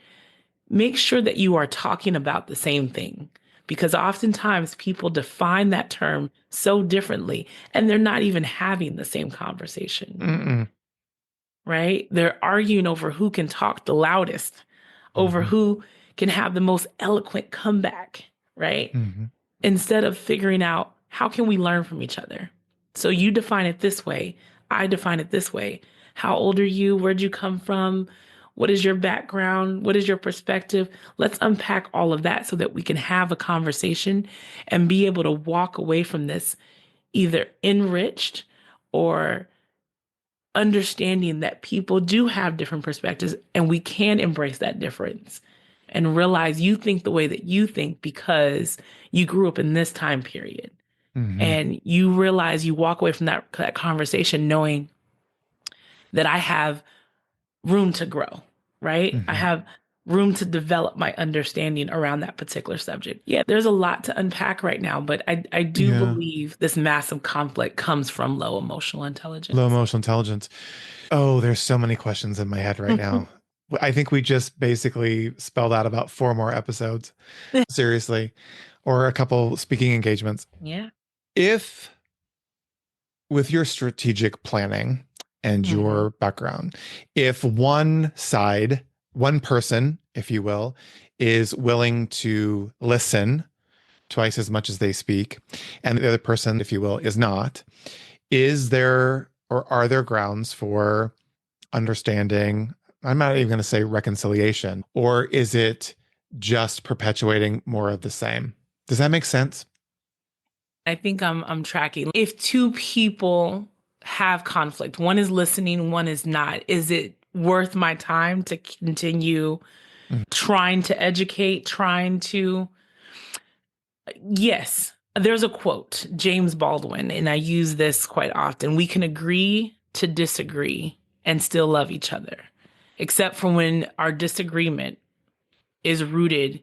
make sure that you are talking about the same thing. Because oftentimes people define that term so differently and they're not even having the same conversation, Mm-mm. right? They're arguing over who can talk the loudest, over Hmm. who can have the most eloquent comeback, right? Hmm. Instead of figuring out how can we learn from each other. So you define it this way, I define it this way. How old are you? Where'd you come from? What is your background? What is your perspective? Let's unpack all of that so that we can have a conversation and be able to walk away from this either enriched or understanding that people do have different perspectives and we can embrace that difference and realize you think the way that you think because you grew up in this time period. Hmm. And you realize you walk away from that conversation knowing that I have room to grow, right? I Hmm. have room to develop my understanding around that particular subject. Yeah, there's a lot to unpack right now, but I do Yeah. believe this massive conflict comes from low emotional Low intelligence. emotional intelligence. Oh, there's so many questions in my head right now. I think we just basically spelled out about 4 more episodes, seriously, or a couple speaking engagements. Yeah. If with your strategic planning and Hmm. your background, if one side, one person, if you will, is willing to listen twice as much as they speak, and the other person, if you will, is not, is there or are there grounds for understanding? I'm not even going to say reconciliation, or is it just perpetuating more of the same? Does that make sense? I think I'm tracking. If two people have conflict, one is listening, one is not, is it worth my time to continue Mhm. trying to educate, trying to Yes. There's a quote, James Baldwin, and I use this quite often. We can agree to disagree and still love each other, except for when our disagreement is rooted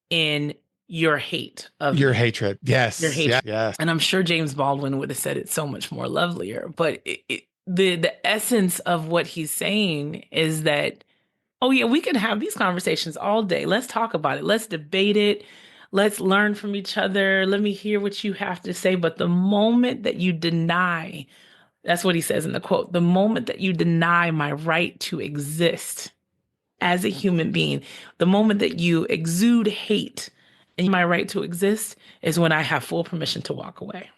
in your hate of Your me, hatred. your Yes. Yeah. hatred. Yes. And I'm sure James Baldwin would have said it so much more lovelier. But the essence of what he's saying is that, oh, yeah, we can have these conversations all day. Let's talk about it. Let's debate it. Let's learn from each other. Let me hear what you have to say. But the moment that you deny, that's what he says in the quote, the moment that you deny my right to exist as a human being, the moment that you exude hate and my right to exist is when I have full permission to walk away.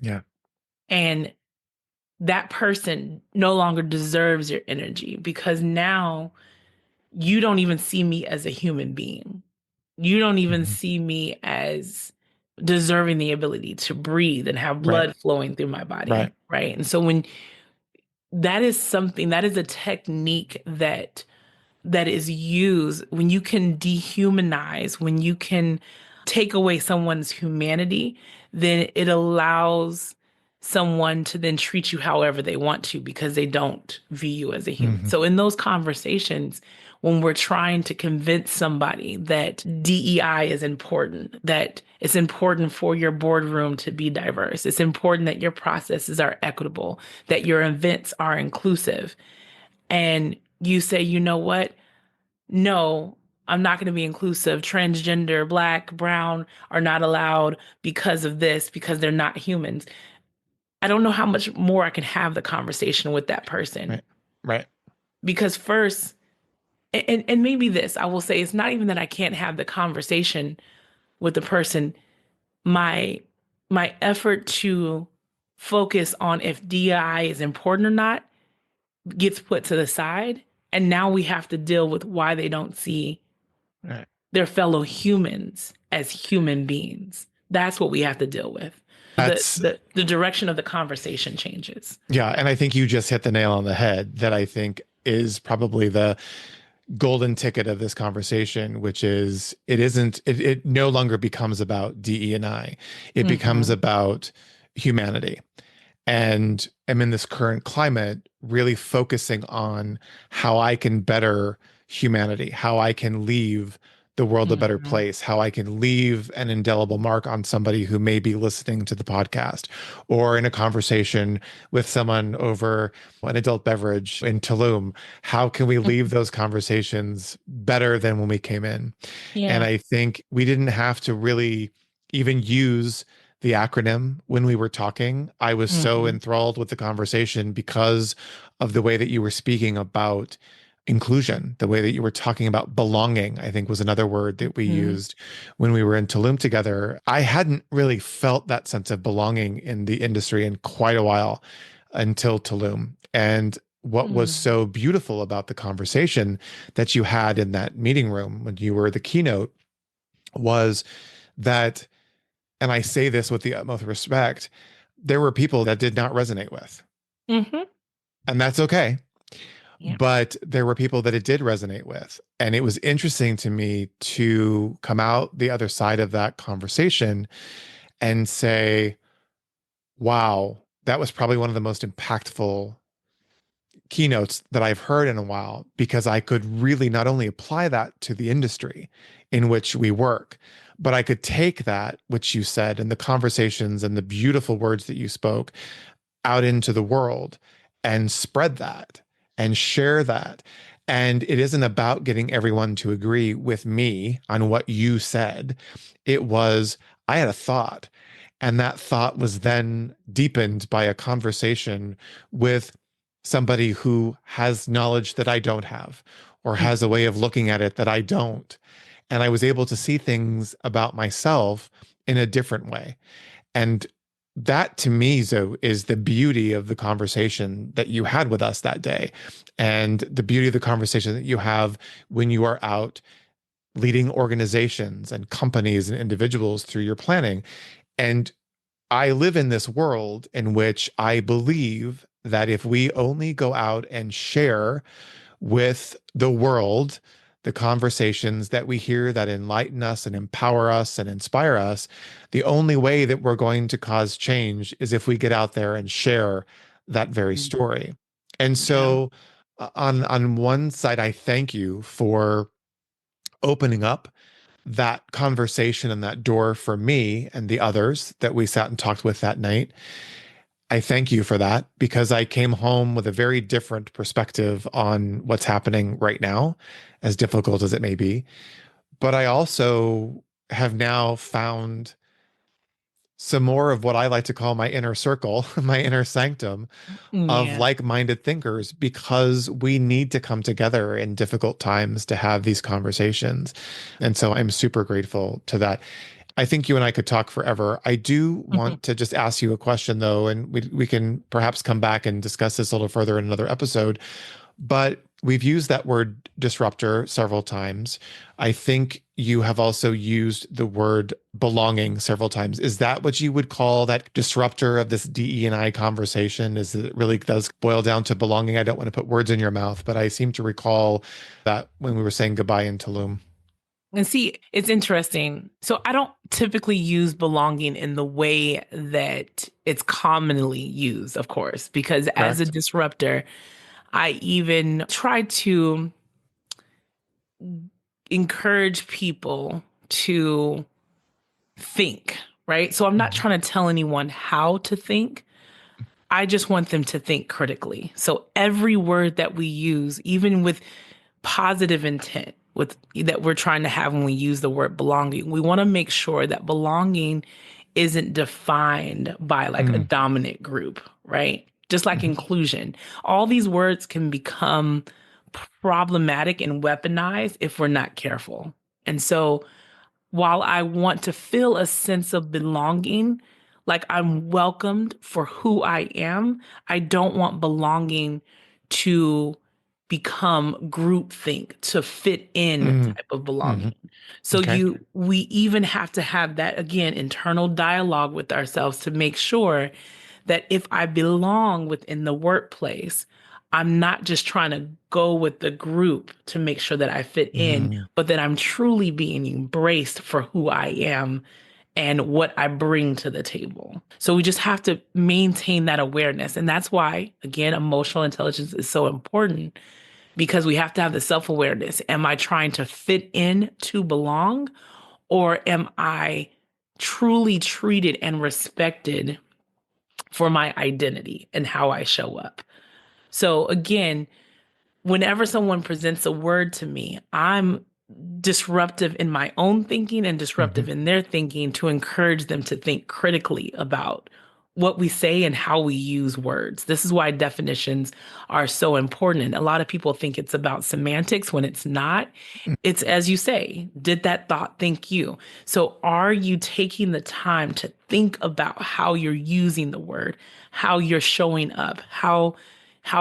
Yeah. And that person no longer deserves your energy because now you don't even see me as a human being. You don't even Mhm. see me as deserving the ability to breathe and have Right. blood flowing through my body. Right. Right. And so when that is something, that is a technique that is used when you can dehumanize, when you can take away someone's humanity, then it allows someone to then treat you however they want to because they don't view you as a human. Mhm. So in those conversations, when we're trying to convince somebody that DEI is important, that it's important for your boardroom to be diverse, it's important that your processes are equitable, that your events are inclusive, and you say, you know what? No, I'm not going to be inclusive. Transgender, Black, brown are not allowed because of this, because they're not humans. I don't know how much more I can have the conversation with that person. Right. Right. Because first, and maybe this, I will say it's not even that I can't have the conversation with the person. My my effort to focus on if DI is important or not gets put to the side. And now we have to deal with why they don't see Right. their fellow humans as human beings. That's what we have to deal with. That's The direction of the conversation changes. Yeah, and I think you just hit the nail on the head that I think is probably the golden ticket of this conversation, which is it no longer becomes about DE&I. It becomes Mm-hmm. about humanity. And I'm in this current climate really focusing on how I can better humanity, how I can leave the world a better Mm-hmm. place, how I can leave an indelible mark on somebody who may be listening to the podcast or in a conversation with someone over an adult beverage in Tulum. How can we leave those conversations better than when we came in? And Yeah. I think we didn't have to really even use the acronym when we were talking. I was so Mm-hmm. enthralled with the conversation because of the way that you were speaking about inclusion, the way that you were talking about belonging, I think was another word that we Mm-hmm. used when we were in Tulum together. I hadn't really felt that sense of belonging in the industry in quite a while until Tulum. And what was Mm-hmm. so beautiful about the conversation that you had in that meeting room when you were the keynote was that, and I say this with the utmost respect, there were people that did not resonate with, Mm-hmm. and that's okay. Yeah. But there were people that it did resonate with. And it was interesting to me to come out the other side of that conversation and say, wow, that was probably one of the most impactful keynotes that I've heard in a while, because I could really not only apply that to the industry in which we work, but I could take that, which you said, and the conversations and the beautiful words that you spoke out into the world and spread that and share that. And it isn't about getting everyone to agree with me on what you said. It was, I had a thought, and that thought was then deepened by a conversation with somebody who has knowledge that I don't have or has a way of looking at it that I don't. And I was able to see things about myself in a different way. And that to me, Zoe, is the beauty of the conversation that you had with us that day. And the beauty of the conversation that you have when you are out leading organizations and companies and individuals through your planning. And I live in this world in which I believe that if we only go out and share with the world the conversations that we hear that enlighten us and empower us and inspire us, the only way that we're going to cause change is if we get out there and share that very Mm. story. And Yeah. so on one side, I thank you for opening up that conversation and that door for me and the others that we sat and talked with that night. I thank you for that because I came home with a very different perspective on what's happening right now, as difficult as it may be. But I also have now found some more of what I like to call my inner circle, my inner sanctum of Yeah. like-minded thinkers because we need to come together in difficult times to have these conversations. And so I'm super grateful to that. I think you and I could talk forever. I do want to just ask you a question though, and we can perhaps come back and discuss this a little further in another episode. But we've used that word disruptor several times. I think you have also used the word belonging several times. Is that what you would call that disruptor of this DE&I conversation? Is it really does boil down to belonging? I don't want to put words in your mouth, but I seem to recall that when we were saying goodbye in Tulum. And see, it's interesting. So I don't typically use belonging in the way that it's commonly used, of course, because as a Correct? disruptor, I even try to encourage people to think, right? So I'm not Mhm. trying to tell anyone how to think. I just want them to think critically. So every word that we use, even with positive intent, with that we're trying to have when we use the word belonging, we want to make sure that belonging isn't defined by like a Mm. dominant group, right? Just like Mhm. inclusion. All these words can become problematic and weaponized if we're not careful. And so while I want to feel a sense of belonging, like I'm welcomed for who I am, I don't want belonging to become groupthink, to fit in Mm. type of Mhm. belonging. So Okay. we even have to have that again internal dialogue with ourselves to make sure that if I belong within the workplace, I'm not just trying to go with the group to make sure that I fit in, Mm. but that I'm truly being embraced for who I am and what I bring to the table. So we just have to maintain that awareness. And that's why, again, emotional intelligence is so important because we have to have the self awareness. Am I trying to fit in to belong, or am I truly treated and respected for my identity and how I show up? So again, whenever someone presents a word to me, I'm disruptive in my own thinking and disruptive Mhm. in their thinking to encourage them to think critically about what we say and how we use words. This is why definitions are so important. And a lot of people think it's about semantics when it's not. It's as you say, did that thought think you? So are you taking the time to think about how you're using the word, how you're showing up, how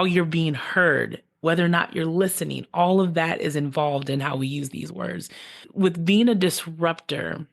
you're being heard, whether or not you're listening? All of that is involved in how we use these words. With being a disruptor,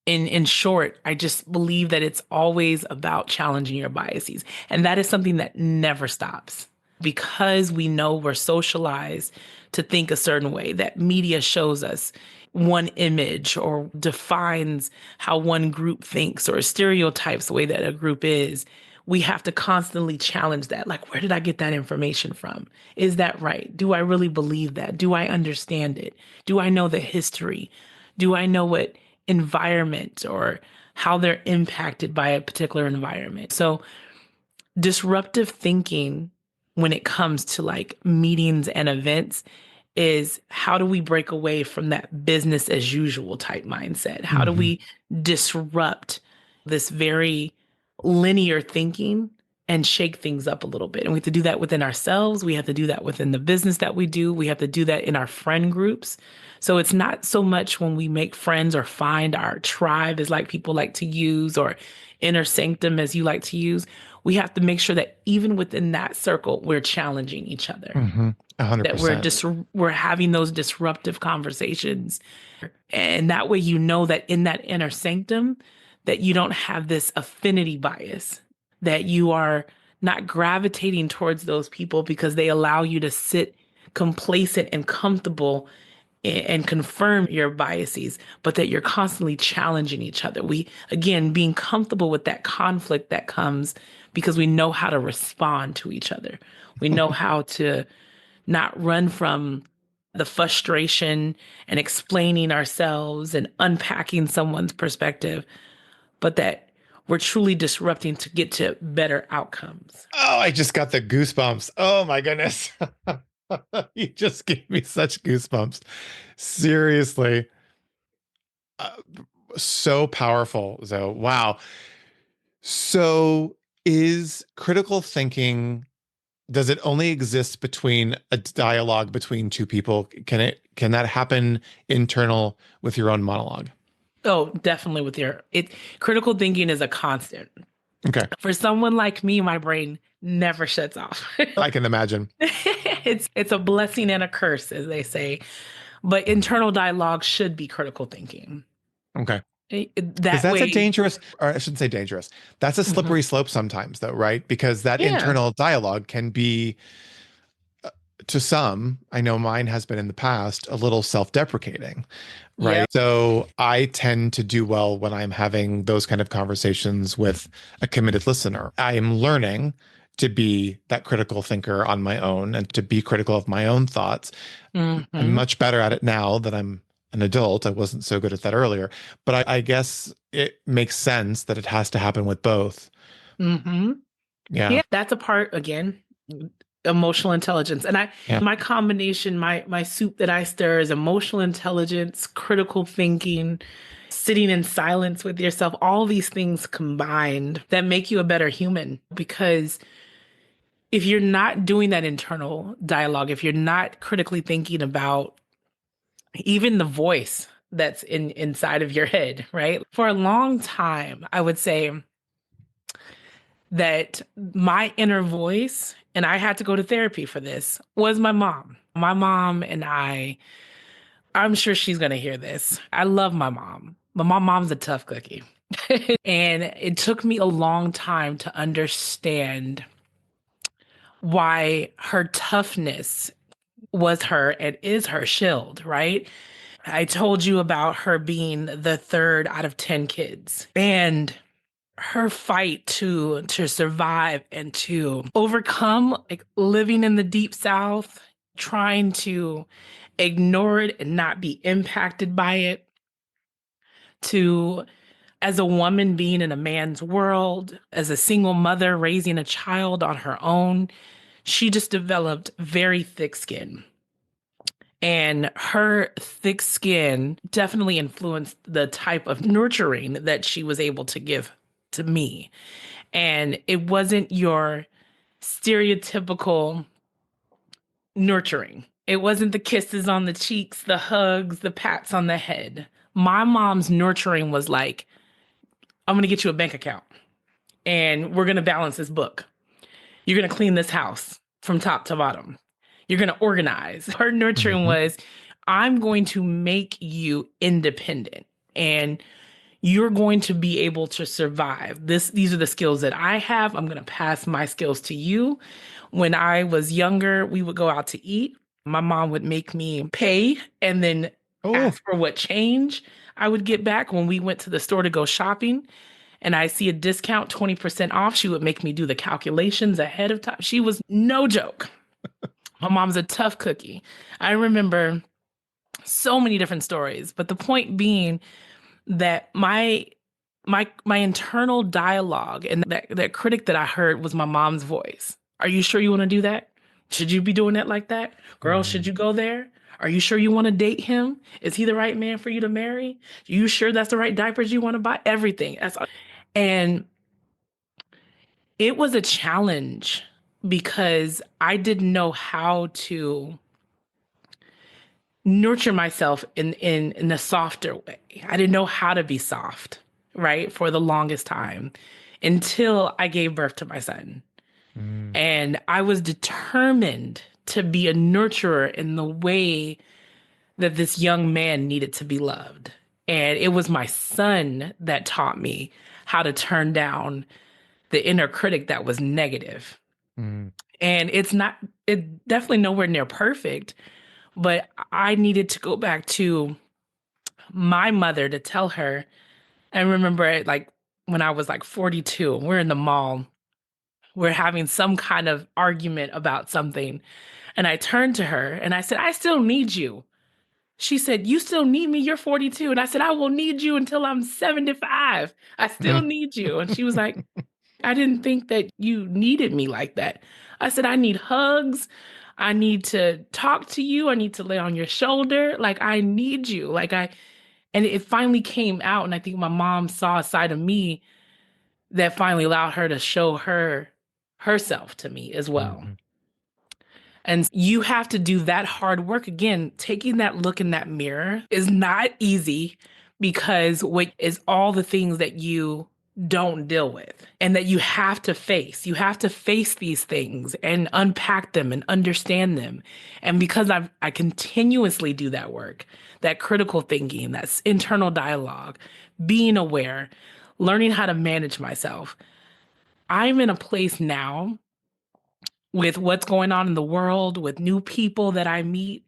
in short, I just believe that it's always about challenging your biases. And that is something that never stops because we know we're socialized to think a certain way, that media shows us one image or defines how one group thinks or stereotypes the way that a group is. We have to constantly challenge that. Like, where did I get that information from? Is that right? Do I really believe that? Do I understand it? Do I know the history? Do I know what environment or how they're impacted by a particular environment? So, disruptive thinking when it comes to like meetings and events is how do we break away from that business as usual type mindset? How do Mhm. we disrupt this very linear thinking and shake things up a little bit. And we have to do that within ourselves. We have to do that within the business that we do. We have to do that in our friend groups. So it's not so much when we make friends or find our tribe, as like people like to use, or inner sanctum, as you like to use. We have to make sure that even within that circle, we're challenging each other, Mm-hmm. that we're 100%. just we're having those disruptive conversations. And that way, that in that inner sanctum, that you don't have this affinity bias, that you are not gravitating towards those people because they allow you to sit complacent and comfortable and confirm your biases, but that you're constantly challenging each other. We, again, being comfortable with that conflict that comes because we know how to respond to each other. We know how to not run from the frustration and explaining ourselves and unpacking someone's perspective, but that we're truly disrupting to get to better outcomes. Oh, I just got the goosebumps. Oh my goodness. You just gave me such goosebumps. Seriously. Uh, so powerful. So, wow. So, is critical thinking, does it only exist between a dialogue between two people? Can that happen internal with your own monologue? Oh, definitely critical thinking is a constant. Okay. For someone like me, my brain never shuts off. I can imagine. It's a blessing and a curse, as they say. But internal dialogue should be critical thinking. Okay. Because That that's a way, dangerous, or I shouldn't say dangerous. That's a mhm. slippery slope sometimes, though, right? Because that Yeah. internal dialogue can be, to some, I know mine has been in the past, a little self-deprecating, Yeah. right? So I tend to do well when I'm having those kind of conversations with a committed listener. I am learning to be that critical thinker on my own and to be critical of my own thoughts. I'm Hmm. much better at it now that I'm an adult. I wasn't so good at that earlier, but I guess it makes sense that it has to happen with both. Hmm. Yeah. Yeah, that's a part, again, emotional intelligence. And Yeah. my combination, my soup that I stir is emotional intelligence, critical thinking, sitting in silence with yourself, all these things combined that make you a better human. Because if you're not doing that internal dialogue, if you're not critically thinking about even the voice that's inside of your head, right? For a long time, I would say that my inner voice, and I had to go to therapy for this, was my mom. My mom and I'm sure she's going to hear this. I love my mom, but my mom's a tough cookie. And it took me a long time to understand why her toughness was her and is her shield, right? I told you about her being the third out of 10 kids. And her fight to survive and to overcome, like living in the deep south, trying to ignore it and not be impacted by it, to as a woman being in a man's world, as a single mother raising a child on her own, she just developed very thick skin. And her thick skin definitely influenced the type of nurturing that she was able to give to me. And it wasn't your stereotypical nurturing. It wasn't the kisses on the cheeks, the hugs, the pats on the head. My mom's nurturing was like, I'm going to get you a bank account and we're going to balance this book. You're going to clean this house from top to bottom. You're going to organize. Her nurturing Mhm. was, I'm going to make you independent and you're going to be able to survive. These are the skills that I have. I'm going to pass my skills to you. When I was younger, we would go out to eat. My mom would make me pay and then Oh, ask for what change I would get back when we went to the store to go shopping. And I see a discount, 20% off. She would make me do the calculations ahead of time. She was no joke. My mom's a tough cookie. I remember so many different stories, but the point being that my internal dialogue and that critic that I heard was my mom's voice. Are you sure you want to do that? Should you be doing it like that? Girl, should mhm. you go there? Are you sure you want to date him? Is he the right man for you to marry? Are you sure that's the right diapers you want to buy? Everything. And It was a challenge because I didn't know how to nurture myself in a softer way. I didn't know how to be soft, right? For the longest time until I gave birth to my son. Mm, And I was determined to be a nurturer in the way that this young man needed to be loved. And it was my son that taught me how to turn down the inner critic that was negative. mm, And it's definitely nowhere near perfect, but I needed to go back to my mother to tell her. I remember it like when I was like 42, we're in the mall, we're having some kind of argument about something. And I turned to her and I said, I still need you. She said, you still need me? You're 42. And I said, I will need you until I'm 75. I still mm, need you. And she was like, I didn't think that you needed me like that. I said, I need hugs. I need to talk to you. I need to lay on your shoulder. Like, I need you. And it finally came out. And I think my mom saw a side of me that finally allowed her to show herself to me as well. mhm, And you have to do that hard work again. Taking that look in that mirror is not easy because what is all the things that you don't deal with and that you have to face. You have to face these things and unpack them and understand them. And because I continuously do that work, that critical thinking, that internal dialogue, being aware, learning how to manage myself, I'm in a place now with what's going on in the world, with new people that I meet,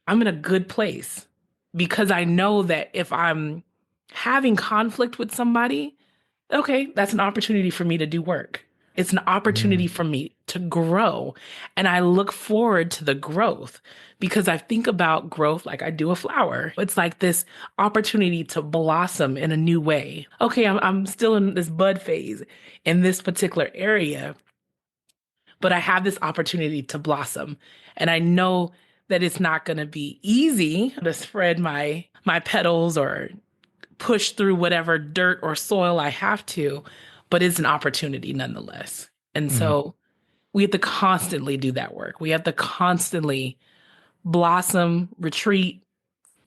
I'm in a good place because I know that if I'm having conflict with somebody, okay, that's an opportunity for me to do work. It's an opportunity mm, for me to grow. And I look forward to the growth because I think about growth like I do a flower. It's like this opportunity to blossom in a new way. Okay, I'm still in this bud phase in this particular area, but I have this opportunity to blossom. And I know that it's not going to be easy to spread my petals or push through whatever dirt or soil I have to, but it's an opportunity nonetheless. And mhm, so we have to constantly do that work. We have to constantly blossom, retreat,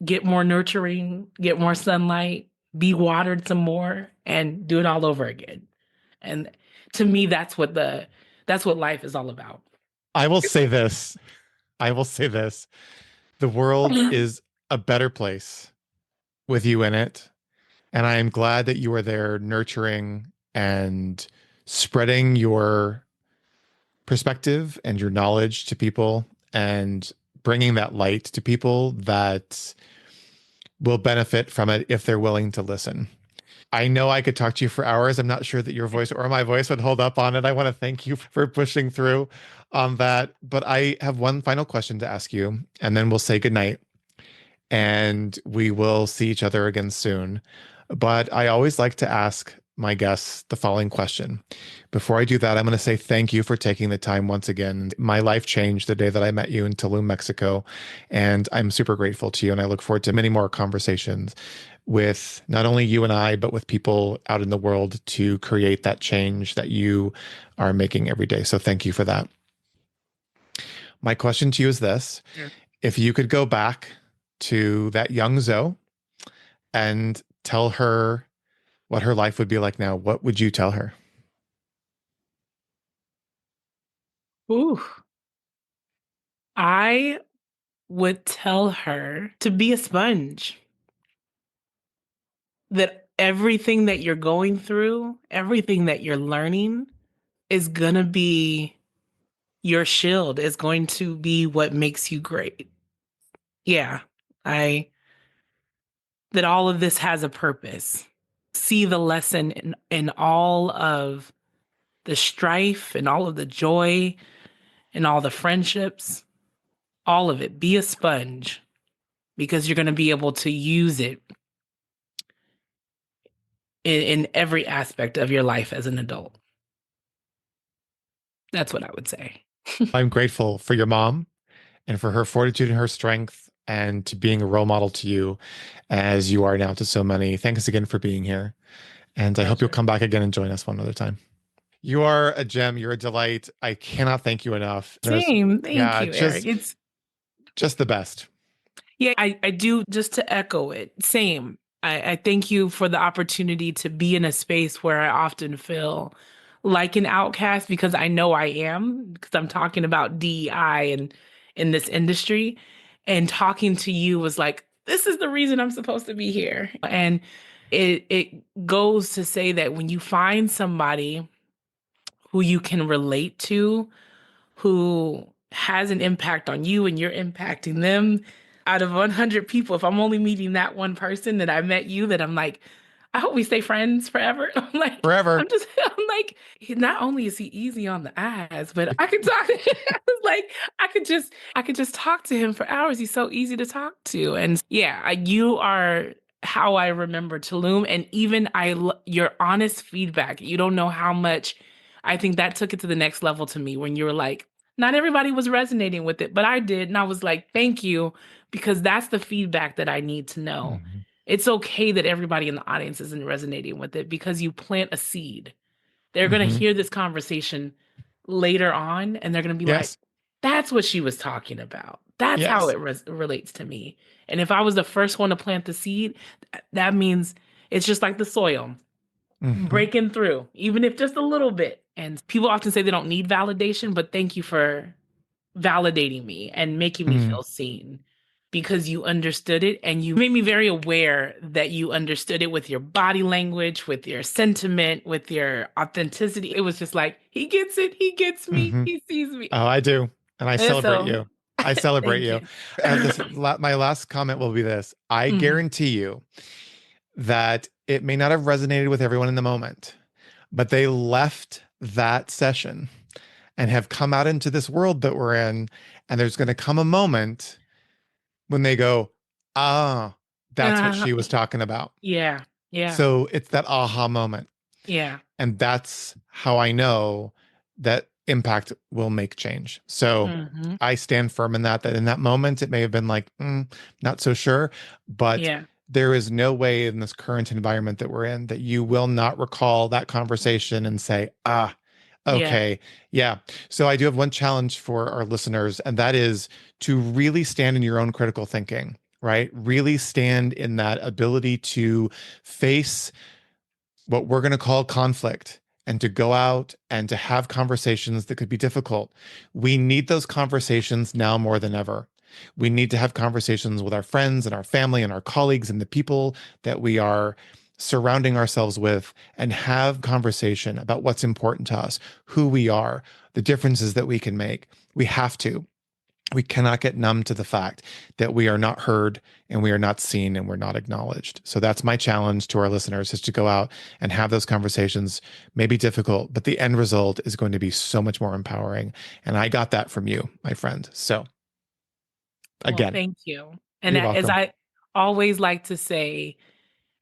get more nurturing, get more sunlight, be watered some more, and do it all over again. And to me, that's what life is all about. I will say this. I will say this. The world is a better place with you in it. And I am glad that you are there nurturing and spreading your perspective and your knowledge to people and bringing that light to people that will benefit from it if they're willing to listen. I know I could talk to you for hours. I'm not sure that your voice or my voice would hold up on it. I want to thank you for pushing through on that. But I have one final question to ask you, and then we'll say goodnight and we will see each other again soon. But I always like to ask my guests the following question. Before I do that, I'm going to say thank you for taking the time once again. My life changed the day that I met you in Tulum, Mexico, and I'm super grateful to you. And I look forward to many more conversations with not only you and I, but with people out in the world to create that change that you are making every day. So thank you for that. My question to you is this. Sure. If you could go back to that young Zoe and tell her what her life would be like now, what would you tell her? Ooh, I would tell her to be a sponge, that everything that you're going through, everything that you're learning is going to be your shield, is going to be what makes you great. Yeah, I that all of this has a purpose. See the lesson in all of the strife and all of the joy and all the friendships, all of it. Be a sponge because you're going to be able to use it in every aspect of your life as an adult. That's what I would say. I'm grateful for your mom and for her fortitude and her strength and to being a role model to you as you are now to so many. Thanks again for being here. And I hope you'll Pleasure. come back again and join us one other time. You are a gem. You're a delight. I cannot thank you enough. Same. Thank Yeah, you, Eric. just the best. Yeah, I do, just to echo it. Same. I thank you for the opportunity to be in a space where I often feel like an outcast, because I know I am, because I'm talking about DEI and in this industry. And talking to you was like, this is the reason I'm supposed to be here. And it goes to say that when you find somebody who you can relate to, who has an impact on you and you're impacting them, out of 100 people, if I'm only meeting that one person that I met you, that I'm like, I hope we stay friends forever. Forever. I'm like, not only is he easy on the eyes, but I could talk to him. Like, I could just talk to him for hours. He's so easy to talk to. And yeah, you are how I remember Tulum. And even your honest feedback, you don't know how much I think that took it to the next level to me, when you were like, not everybody was resonating with it, but I did. And I was like, thank you, because that's the feedback that I need to know. Mhm. It's okay that everybody in the audience isn't resonating with it, because you plant a seed. They're going to Mhm. hear this conversation later on, and they're going to be like, Yes. that's what she was talking about. That's how Yes. it relates to me. And if I was the first one to plant the seed, that means it's just like the soil Mhm. breaking through, even if just a little bit. And people often say they don't need validation, but thank you for validating me and making me Mm. feel seen, because you understood it, and you made me very aware that you understood it, with your body language, with your sentiment, with your authenticity. It was just like, he gets it, he gets me, Mhm. he sees me. Oh, I do. And I And celebrate so you. I celebrate thank you. you. My last comment will be this. I Mhm. guarantee you that it may not have resonated with everyone in the moment, but they left that session and have come out into this world that we're in. And there's going to come a moment when they go, ah, that's what Uh, she was talking about. yeah, yeah, So it's that aha moment. yeah. And that's how I know that impact will make change. So Hmm. I stand firm in that in that moment, it may have been like, not so sure, but Yeah, there is no way in this current environment that we're in that you will not recall that conversation and say, yeah, okay, yeah. So I do have one challenge for our listeners, and that is to really stand in your own critical thinking, right? Really stand in that ability to face what we're going to call conflict and to go out and to have conversations that could be difficult. We need those conversations now more than ever. We need to have conversations with our friends and our family and our colleagues and the people that we are surrounding ourselves with, and have conversation about what's important to us, who we are, the differences that we can make. We have to. We cannot get numb to the fact that we are not heard and we are not seen and we're not acknowledged. So that's my challenge to our listeners, is to go out and have those conversations. Maybe difficult, but the end result is going to be so much more empowering. And I got that from you, my friend. So well, again, thank you. And you're as welcome. I always like to say,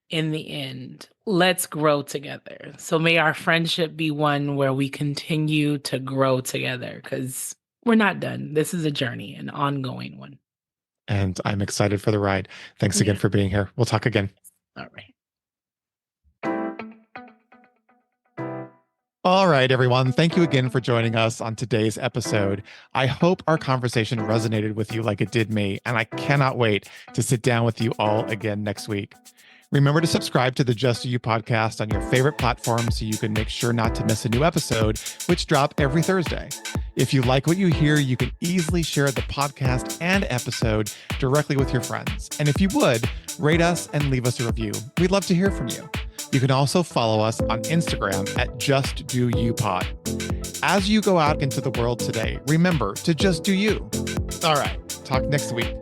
in the end, let's grow together. So may our friendship be one where we continue to grow together, because we're not done. This is a journey, an ongoing one. And I'm excited for the ride. Thanks again Yeah. for being here. We'll talk again. All right. All right, everyone. Thank you again for joining us on today's episode. I hope our conversation resonated with you like it did me, and I cannot wait to sit down with you all again next week. Remember to subscribe to the Just Do You podcast on your favorite platform so you can make sure not to miss a new episode, which drop every Thursday. If you like what you hear, you can easily share the podcast and episode directly with your friends. And if you would, rate us and leave us a review. We'd love to hear from you. You can also follow us on Instagram at Just Do You Pod. As you go out into the world today, remember to just do you. All right, talk next week.